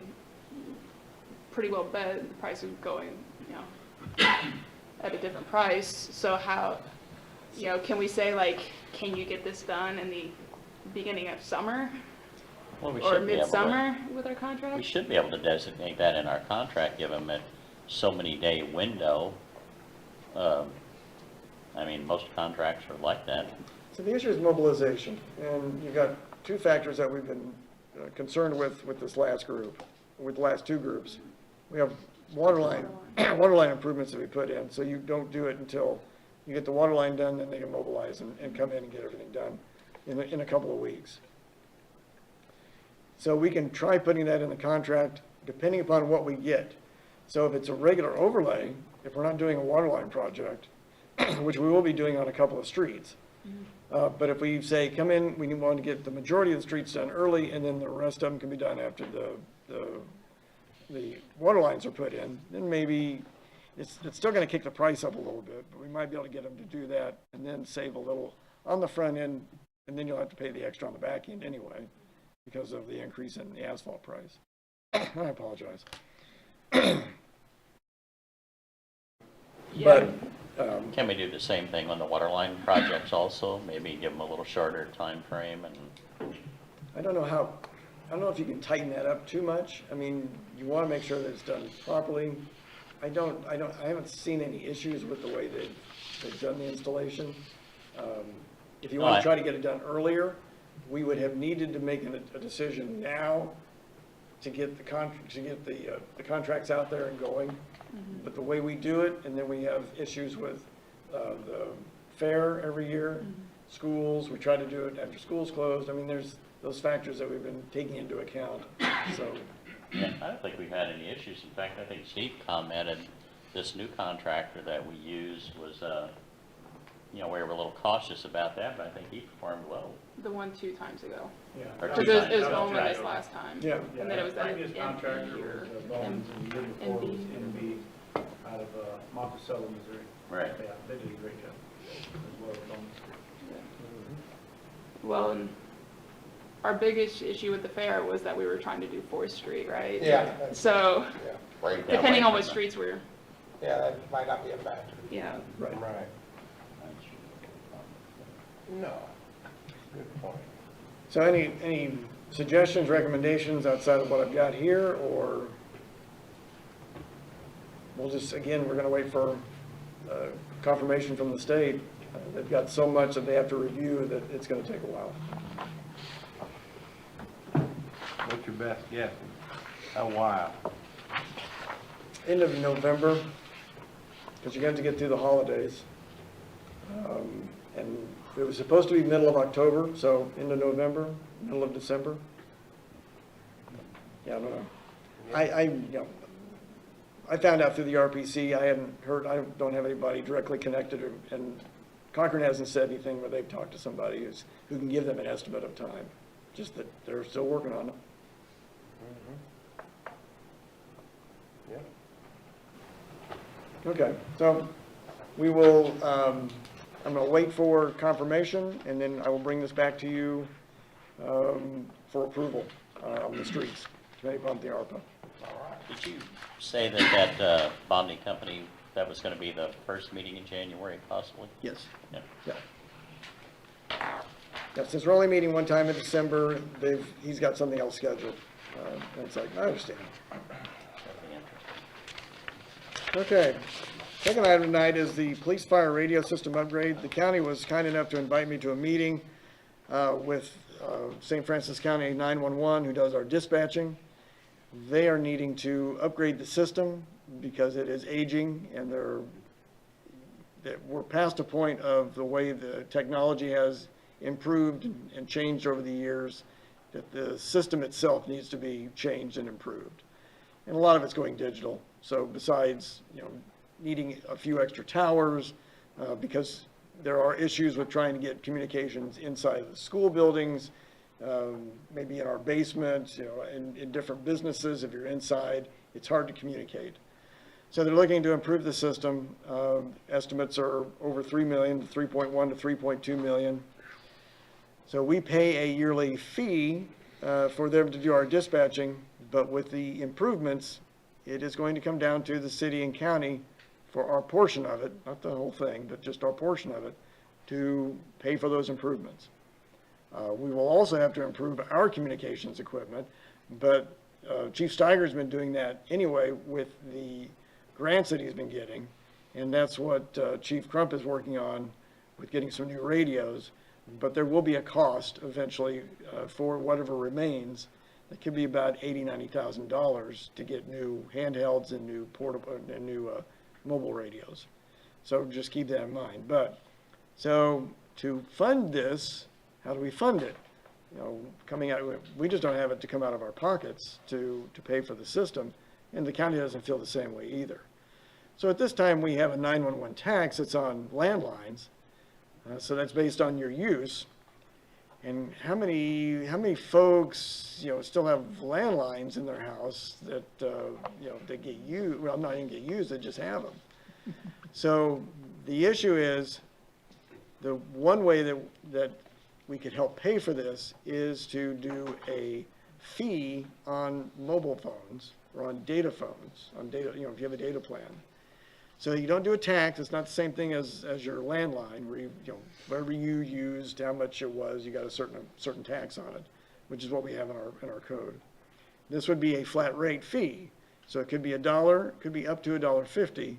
pretty well bet the price is going, you know, at a different price. So how, you know, can we say like, can you get this done in the beginning of summer? Well, we Or should be able to- midsummer with our contract? We should be able to designate that in our contract, give them a so many day window. I mean, most contracts are like that. So the issue is mobilization, and you've got two factors that we've been concerned with this last group, with the last two groups. We have water line improvements that we put in, so you don't do it until you get the water line done, then they can mobilize and come in and get everything done in a couple of weeks. So we can try putting that in the contract depending upon what we get. So if it's a regular overlay, if we're not doing a water line project, which we will be doing on a couple of streets. But if we say, come in, we want to get the majority of the streets done early, and then the rest of them can be done after the water lines are put in, then maybe it's still going to kick the price up a little bit, but we might be able to get them to do that and then save a little on the front end, and then you'll have to pay the extra on the back end anyway because of the increase in the asphalt price. I apologize. Yeah. But Can we do the same thing on the water line projects also? Maybe give them a little shorter time frame and, I don't know if you can tighten that up too much. I mean, you want to make sure that it's done properly. I haven't seen any issues with the way they've done the installation. If you want to try to get it done earlier, we would have needed to make a decision now to get the contracts out there and going. But the way we do it, and then we have issues with the fair every year, schools, we try to do it after school's closed. I mean, there's those factors that we've been taking into account, so. yeah, I don't think we've had any issues. In fact, I think Steve commented this new contractor that we use was, you know, we were a little cautious about that, but I think he performed well. The one 2 times ago. Yeah. Or Because two it was times. only this last time. Yeah. And then it was that Previous contractor was Bones, and the year before was NB out of Monticello, Missouri. Right. Yeah, they did a great job as well as Bones. Well, and our biggest issue with the fair was that we were trying to do 4th Street, right? Yeah. that's- So Yeah, Right, depending yeah, on right what from streets we're, yeah, that might not be a factor. yeah. Right. Right. No. Good point. So any suggestions, recommendations outside of what I've got here, or we'll just, again, we're going to wait for confirmation from the state. They've got so much that they have to review that it's going to take a while. What's your best guess? A while. End of November, because you have to get through the holidays. And it was supposed to be middle of October, so end of November, middle of December. Yeah, I don't know. I found out through the RPC, I hadn't heard, I don't have anybody directly connected, and Concord hasn't said anything where they've talked to somebody who can give them an estimate of time. just that they're still working on it. Yeah. Okay, so we will, I'm gonna wait for confirmation, and then I will bring this back to you, for approval, on the streets, maybe bump the ARPA. Did you say that bonding company, that was gonna be the first meeting in January possibly? Yes. Yeah. Yeah. Yeah, since we're only meeting one time in December, he's got something else scheduled. And it's like, I understand. Okay. Second item tonight is the police fire radio system upgrade. The county was kind enough to invite me to a meeting with St. Francis County 911, who does our dispatching. They are needing to upgrade the system because it is aging, and we're past a point of the way the technology has improved and changed over the years, that the system itself needs to be changed and improved. And a lot of it's going digital. So besides, needing a few extra towers, because there are issues with trying to get communications inside of the school buildings, maybe in our basement, in different businesses, if you're inside, it's hard to communicate. So they're looking to improve the system. Estimates are over 3 million, 3.1 to 3.2 million. So we pay a yearly fee for them to do our dispatching, but with the improvements, it is going to come down to the city and county for our portion of it, not the whole thing, but just our portion of it, to pay for those improvements. We will also have to improve our communications equipment, but Chief Steiger's been doing that anyway with the grants that he's been getting, and that's what Chief Crump is working on with getting some new radios. But there will be a cost eventually for whatever remains. It could be about $80,000, $90,000 to get new handhelds and new portable and new mobile radios. So just keep that in mind. But so to fund this, how do we fund it? Coming out, we just don't have it to come out of our pockets to pay for the system, and the county doesn't feel the same way either. So at this time, we have a 911 tax that's on landlines. So that's based on your use. And how many folks, still have landlines in their house that, they get used, well, not even get used, they just have them. So the issue is, the one way that we could help pay for this is to do a fee on mobile phones or on data phones, on data, if you have a data plan. So you don't do a tax. It's not the same thing as your landline, where whatever you used, how much it was, you got a certain tax on it, which is what we have in our code. This would be a flat rate fee. So it could be $1, it could be up to $1.50,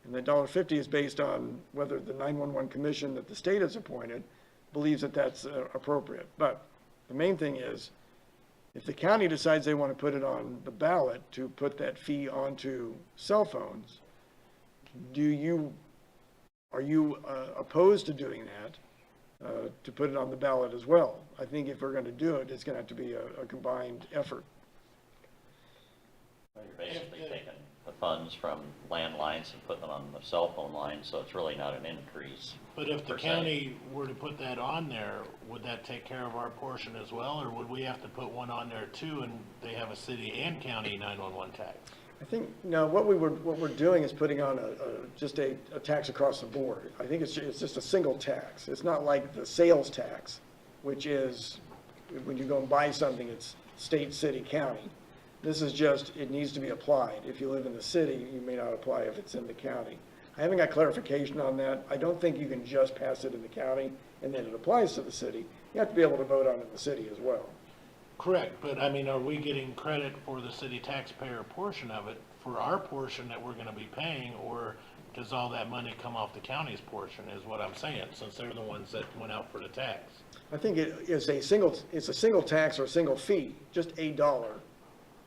and the $1.50 is based on whether the 911 commission that the state has appointed believes that that's appropriate. But the main thing is, if the county decides they want to put it on the ballot to put that fee onto cell phones, are you opposed to doing that, to put it on the ballot as well? I think if we're going to do it, it's going to have to be a combined effort. You're basically taking the funds from landlines and putting them on the cell phone line, so it's really not an increase. But if the county were to put that on there, would that take care of our portion as well, or would we have to put one on there too, and they have a city and county 911 tax? I think, no, what we're doing is putting on just a tax across the board. I think it's just a single tax. It's not like the sales tax, which is, when you go and buy something, it's state, city, county. This is just, it needs to be applied. If you live in the city, you may not apply if it's in the county. I haven't got clarification on that. I don't think you can just pass it in the county and then it applies to the city. You have to be able to vote on it in the city as well. Correct, but I mean, are we getting credit for the city taxpayer portion of it, for our portion that we're gonna be paying, or does all that money come off the county's portion, is what I'm saying, since they're the ones that went out for the tax? I think it's a single tax or a single fee, just $1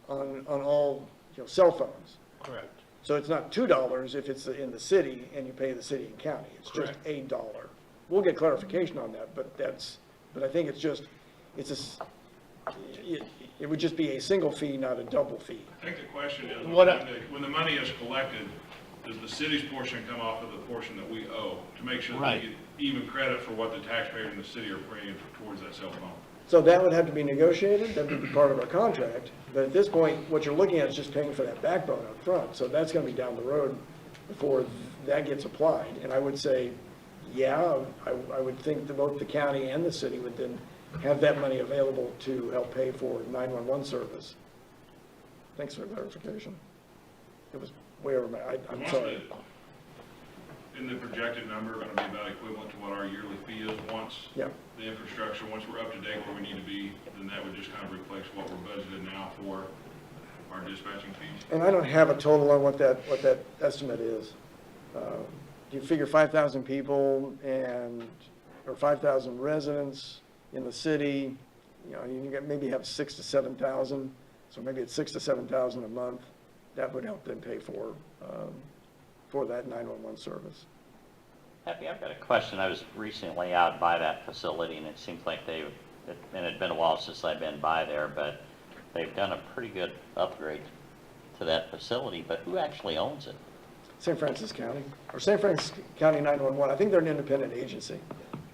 on all, cell phones. Correct. So it's not $2 if it's in the city and you pay the city and county. It's just $1. We'll get clarification on that, but I think it would just be a single fee, not a double fee. I think the question is, when the money is collected, does the city's portion come off of the portion that we owe to make sure that we get even credit for what the taxpayers in the city are paying towards that cell phone? So that would have to be negotiated, that would be part of our contract, but at this point, what you're looking at is just paying for that backbone up front, so that's gonna be down the road before that gets applied, and I would say, yeah, I would think that both the county and the city would then have that money available to help pay for 911 service. Thanks for the clarification. It was way over my, I'm sorry. In the projected number, going to be about equivalent to what our yearly fee is once Yeah. the infrastructure, once we're up to date where we need to be, then that would just kind of replace what we're budgeted now for our dispatching fees. And I don't have a total on what that estimate is. You figure 5,000 people or 5,000 residents in the city, you know, you maybe have 6,000 to 7,000, so maybe it's 6,000 to 7,000 a month. That would help them pay for that 911 service. Happy, I've got a question. I was recently out by that facility, and it seems like and it had been a while since I've been by there, but they've done a pretty good upgrade to that facility, but who actually owns it? St. Francis County, or St. Francis County 911. I think they're an independent agency.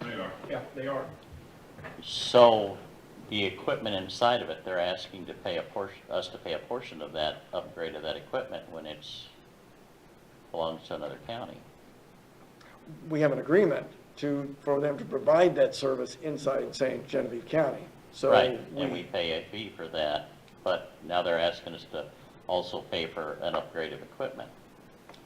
They are. Yeah, they are. So the equipment inside of it, they're asking to pay us to pay a portion of that upgrade of that equipment when it's belongs to another county. We have an agreement for them to provide that service inside St. Genevieve County. So Right, and we pay a fee for that, but now they're asking us to also pay for an upgrade of equipment.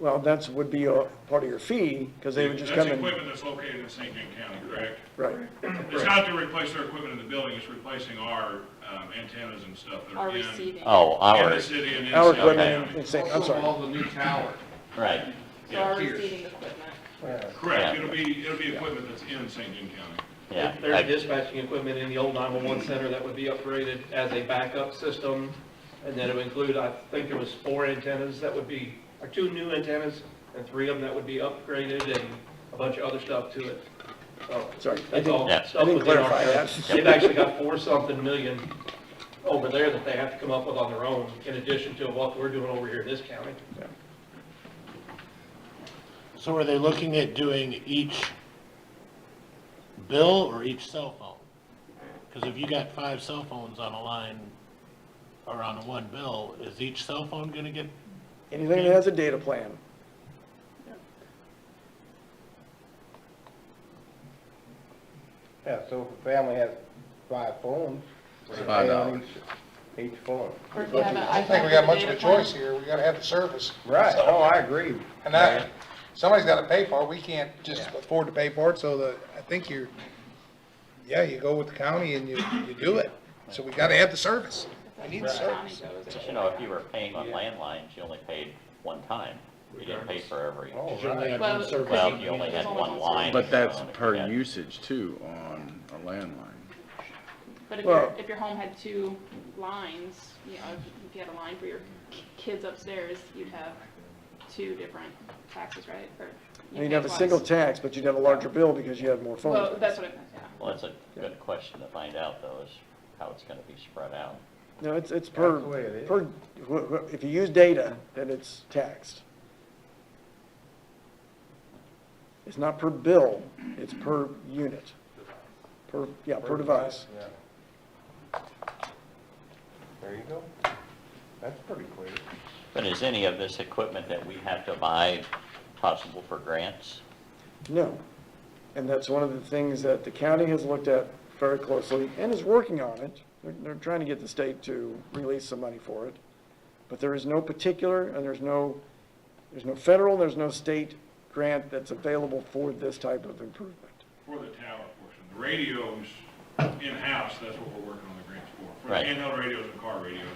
Well, would be a part of your fee, because they would just come in. That's equipment that's located in St. John County, correct? Right. It's not to replace their equipment in the building, it's replacing our antennas and stuff that are Our in receiving. Oh, in the ours. city and in Our St. equipment County. in St., I'm sorry. All the new tower. Right. So our receiving equipment. Correct, Yeah. it'll be equipment that's in St. John County. Yeah. There's dispatching equipment in the old 911 center that would be upgraded as a backup system. And then it would include, I think there was 4 antennas that would be, or 2 new antennas, and 3 of them that would be upgraded, and a bunch of other stuff to it. So Sorry, that's all Yeah. stuff I didn't within our clarify code. that. They've actually got 4-something million over there that they have to come up with on their own, in addition to what we're doing over here in this county. So are they looking at doing each bill or each cell phone? Because if you got 5 cell phones on a line or on one bill, is each cell phone gonna get? Anything that has a data plan. Yeah, so if a family has 5 phones, It's they $5. pay on each phone. Or if you have an I don't iPhone think we with got a much of a data plan. choice here. We gotta have the service. Right, So- oh, I agree. And that, somebody's gotta pay for it. We can't just afford to pay for it, so I think you go with the county and you do it. So we gotta have the service. We need the County service. goes. But you know, if you were paying on landlines, you only paid one time. You didn't pay for every, Oh, Because you only right. had Well, one service. well, you only had There's only one one line. But that's so if you per had- usage too on a landline. But Well- if your home had 2 lines, you know, if you had a line for your kids upstairs, you'd have 2 different taxes, right? Or And you'd pay have a twice. single tax, but you'd have a larger bill because you had more phones. Well, that's what I meant, yeah. Well, that's a good question to find out, though, is how it's gonna be spread out. No, it's That's the way it is. if you use data, then it's taxed. It's not per bill, it's per unit, per device. Yeah. There you go. That's pretty clear. But is any of this equipment that we have to buy possible for grants? No. And that's one of the things that the county has looked at very closely and is working on it. They're trying to get the state to release some money for it. But there is no particular, and there's no federal, there's no state grant that's available for this type of improvement. For the tower portion. The radios in-house, that's what we're working on the grants for. For Right. the handheld radios and car radios.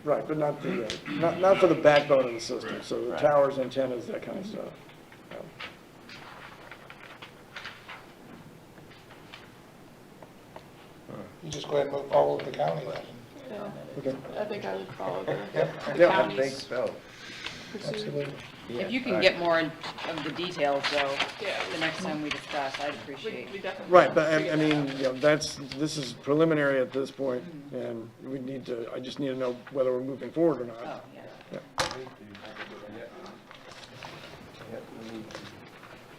Right, but not for the backbone of the system, Right. so the Right. towers, antennas, that kind of stuff. You just go ahead and move forward with the county then. Yeah. Okay. I think I would follow the Yeah, I think county's so. pursuit. Absolutely. If you can get more of the details, though, Yeah. the next time we discuss, I'd appreciate. We definitely. Right, but I figure mean, that out. you know, this is preliminary at this point, and I just need to know whether we're moving forward or Oh, not. yeah.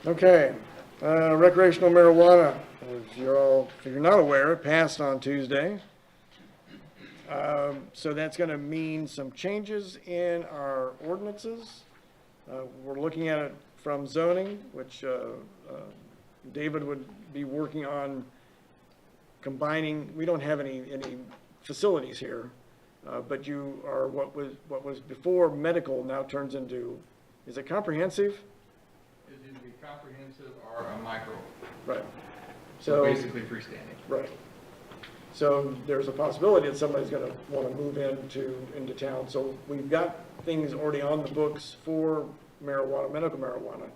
Okay, recreational marijuana, we've if you're not aware, it passed on Tuesday. So that's going to mean some changes in our ordinances. We're looking at it from zoning, which David would be working on combining. We don't have any facilities here, but you are what was before medical now turns into, is it comprehensive? It'd either be comprehensive or a micro. Right. So basically freestanding. Right. So there's a possibility that somebody's gonna wanna move into town. So we've got things already on the books for marijuana, medical marijuana.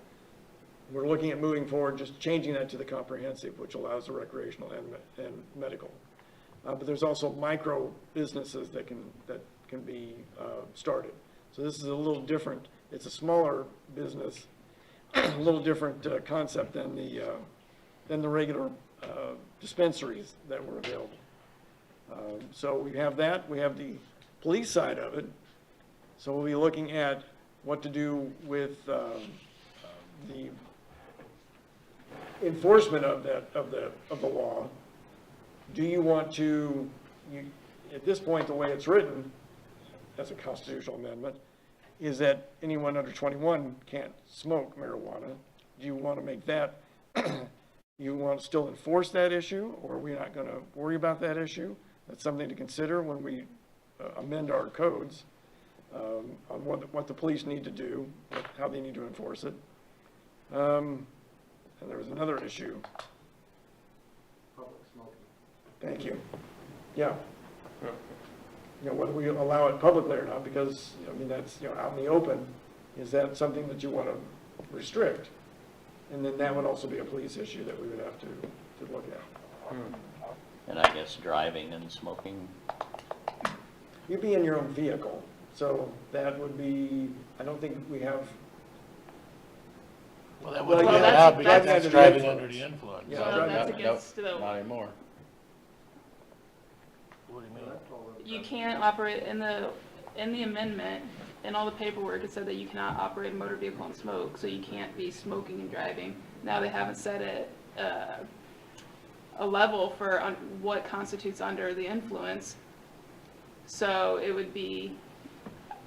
We're looking at moving forward, just changing that to the comprehensive, which allows the recreational and medical. But there's also micro businesses that can be started. So this is a little different. It's a smaller business, a little different concept than the regular dispensaries that were available. So we have that. We have the police side of it. So we'll be looking at what to do with the enforcement of the law. Do you want to, at this point, the way it's written, as a constitutional amendment, is that anyone under 21 can't smoke marijuana. Do you want to make that, you want to still enforce that issue, or are we not going to worry about that issue? That's something to consider when we amend our codes on what the police need to do, how they need to enforce it. And there was another issue. Public smoking. Thank you. Yeah. You know, whether we allow it publicly or not, because, I mean, that's, out in the open, is that something that you want to restrict? And then that would also be a police issue that we would have to look at. And I guess driving and smoking. You'd be in your own vehicle, so that would be, I don't think we have. Well, that would be yeah, allowed because that's it's driving under the influence. Yeah, Well, driving that's under- against the, Not anymore. What do you mean? you can't operate in the amendment, in all the paperwork, it said that you cannot operate a motor vehicle and smoke, so you can't be smoking and driving. Now they haven't set it, a level for what constitutes under the influence. So it would be,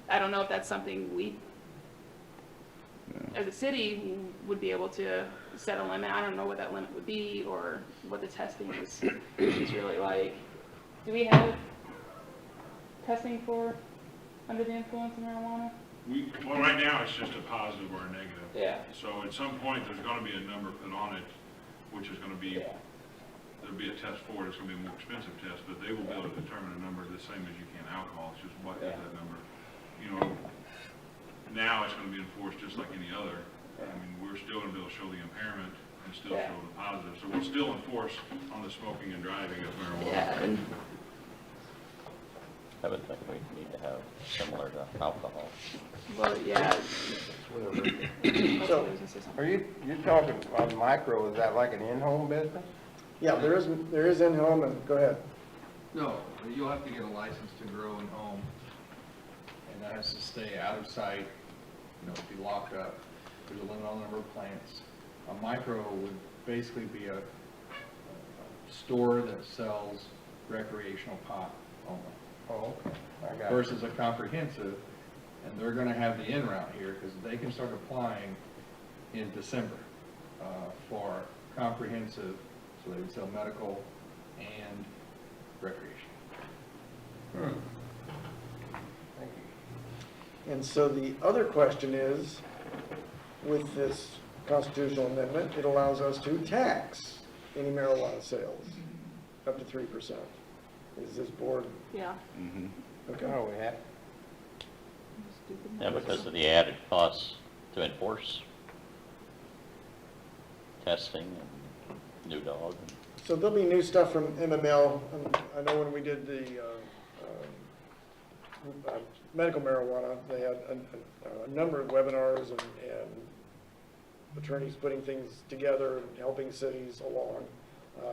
I don't know if that's something we, as a city, would be able to set a limit. I don't know what that limit would be or what the testing is really like. Do we have testing for under the influence of marijuana? Well, right now, it's just a positive or a negative. Yeah. So at some point, there's gonna be a number put on it, which is gonna be, there'll be a test for it, it's gonna be a more expensive test, but they will be able to determine a number the same as you can alcohol, it's just what is that number? You know, now it's gonna be enforced just like any other. I mean, we're still gonna be able to show the impairment and still show the positive, so we'll still enforce on the smoking and driving of marijuana. Yeah, and I would think we need to have similar to alcohol. well, yeah. So, are you're talking on micro, is that like an in-home business? Yeah, there is in-home, and go ahead. No, you'll have to get a license to grow in home, and that has to stay out of sight, be locked up. There's a limit on the number of plants. A micro would basically be a store that sells recreational pot only. Oh, okay, I got it. Versus a comprehensive, and they're gonna have the in route here, because they can start applying in December for comprehensive, so they would sell medical and recreation. Thank you. And so the other question is, with this constitutional amendment, it allows us to tax any marijuana sales up to 3%. Is this board? Yeah. Okay. Oh, we have. Yeah, because of the added costs to enforce testing and new dog. So there'll be new stuff from MML. I know when we did the medical marijuana, they had a number of webinars and attorneys putting things together and helping cities along.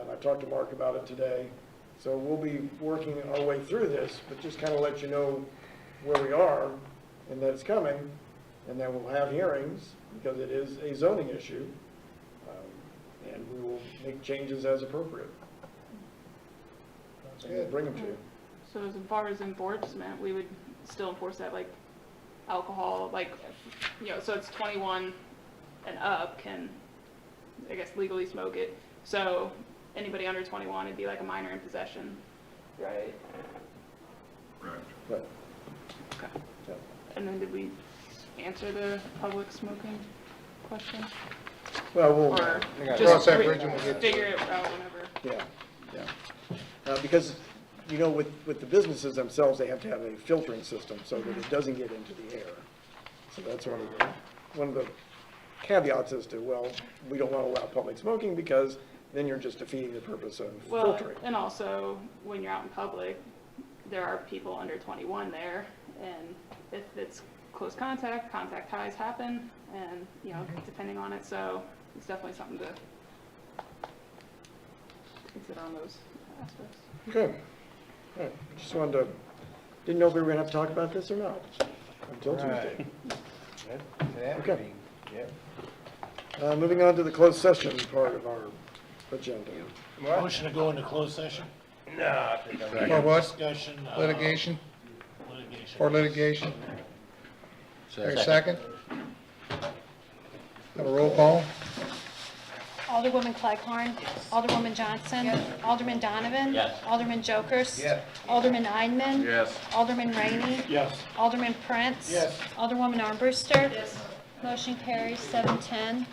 And I talked to Mark about it today. So we'll be working our way through this, but just kind of let you know where we are and that it's coming. And then we'll have hearings because it is a zoning issue. and we will make changes as appropriate. And we'll bring them to you. So as far as enforcement, we would still enforce that, like, alcohol, like, you know, so it's 21 and up can, I guess, legally smoke it. So anybody under 21, it'd be like a minor in possession, right? Right. But, Okay. yeah. And then did we answer the public smoking question? Well, we'll, Or Cross just that bridge when we get to figure it. it out whenever? yeah, yeah. Because, you know, with the businesses themselves, they have to have a filtering system so that it doesn't get into the air. So that's one of the caveats as to, well, we don't want to allow public smoking because then you're just defeating the purpose of Well, filtering. and also, when you're out in public, there are people under 21 there, and if it's close contact, contact ties happen, and, you know, depending on it, so it's definitely something to consider on those aspects. Okay. All right. Just wanted to, didn't know if we were going to have to talk about this or not until Tuesday. Okay. Moving on to the closed session part of our agenda. Motion to go into closed session? For what? Discussion. Litigation? Litigation. For litigation? There a second? Have a roll call? Alderwoman Clegg-Harn. Alderwoman Johnson. Alderman Donovan. Yes. Alderman Jokers. Yes. Alderman Eidman. Yes. Alderman Rainey. Yes. Alderman Prince. Yes. Alderwoman Armbruster. Motion carries 7-10.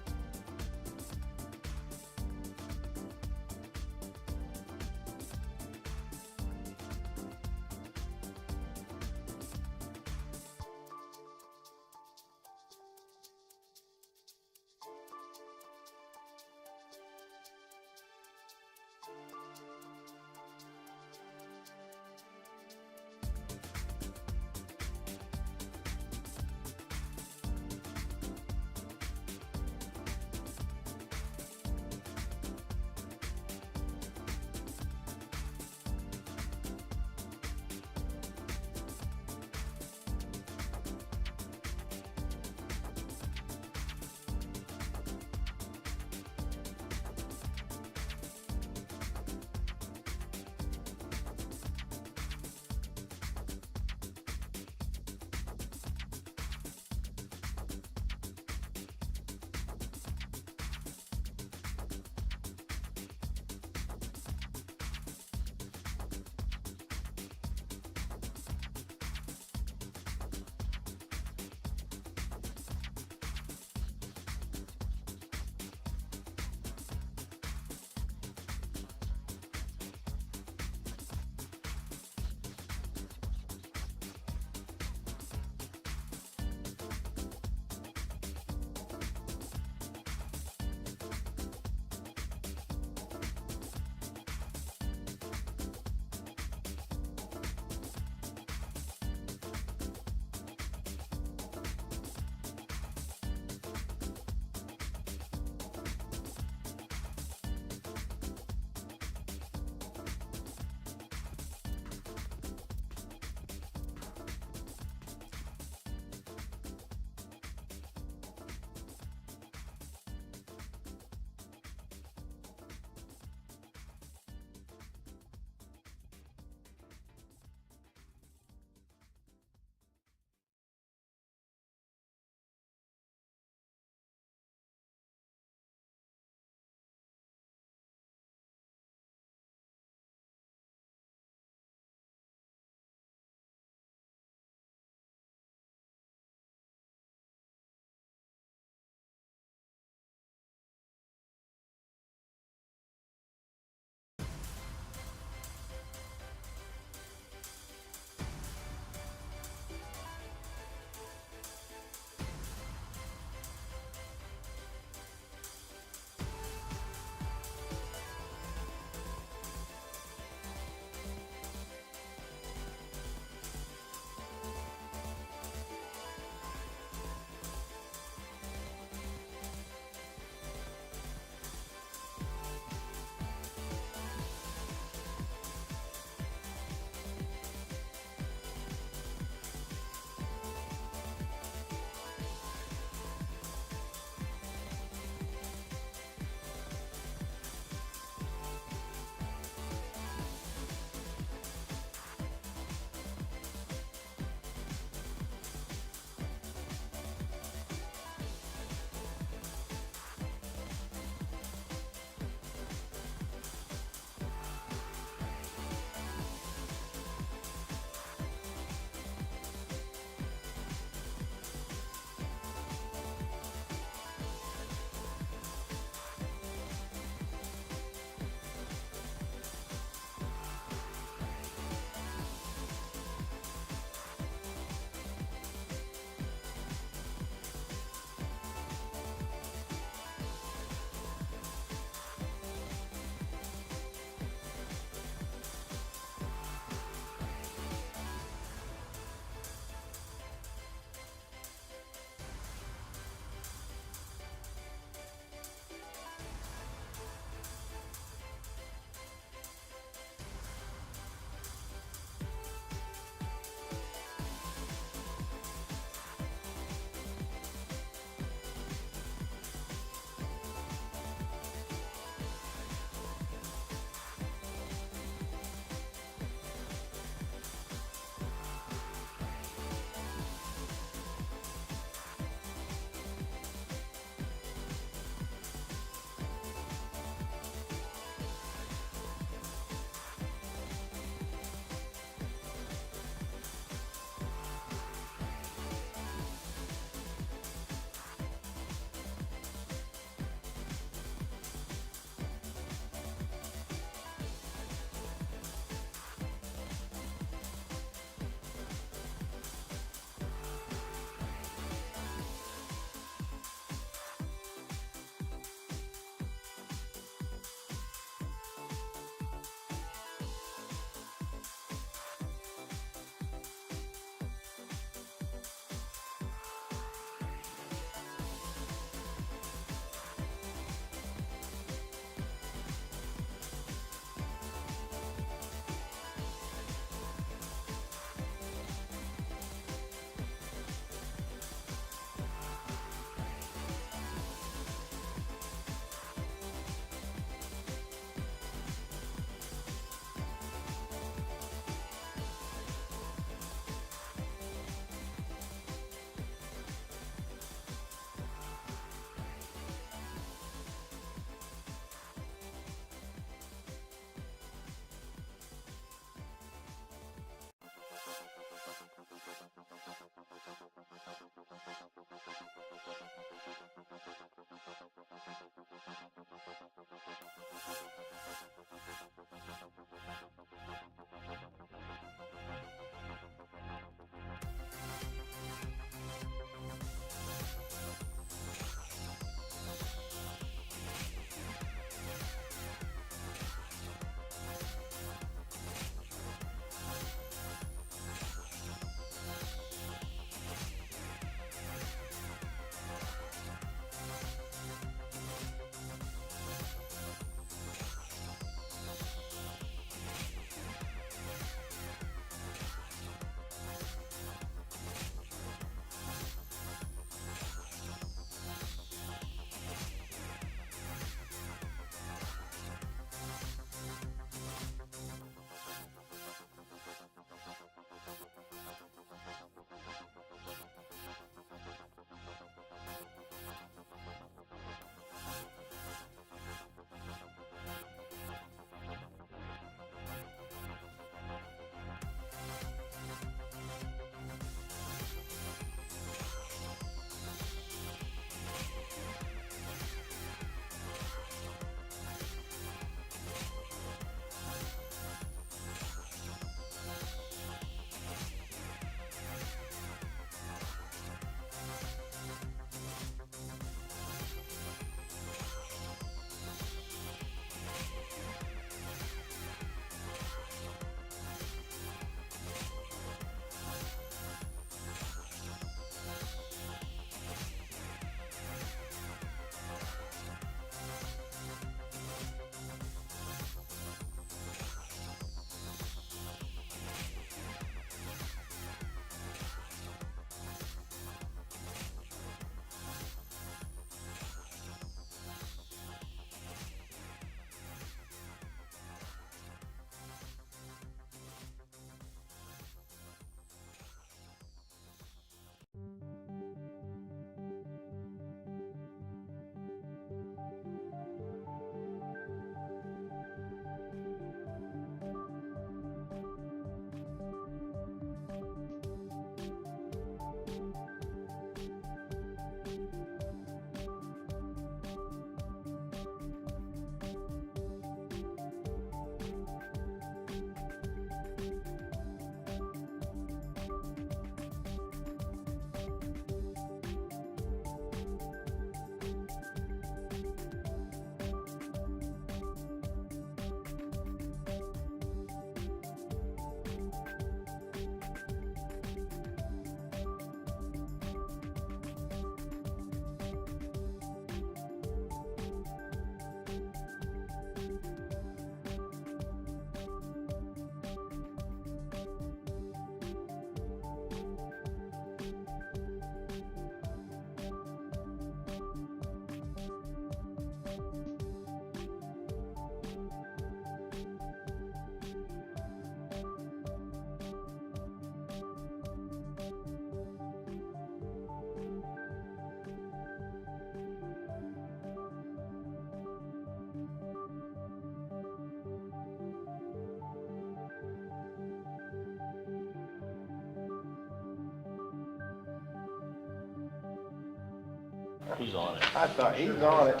He's on it. I thought he was on it.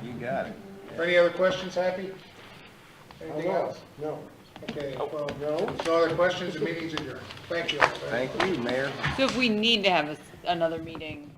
You got it. Any other questions, Happy? Anything No. else? No. Okay, well, No? no other questions, the meeting's adjourned. Thank you. Thank you, Mayor. So if we need to have another meeting,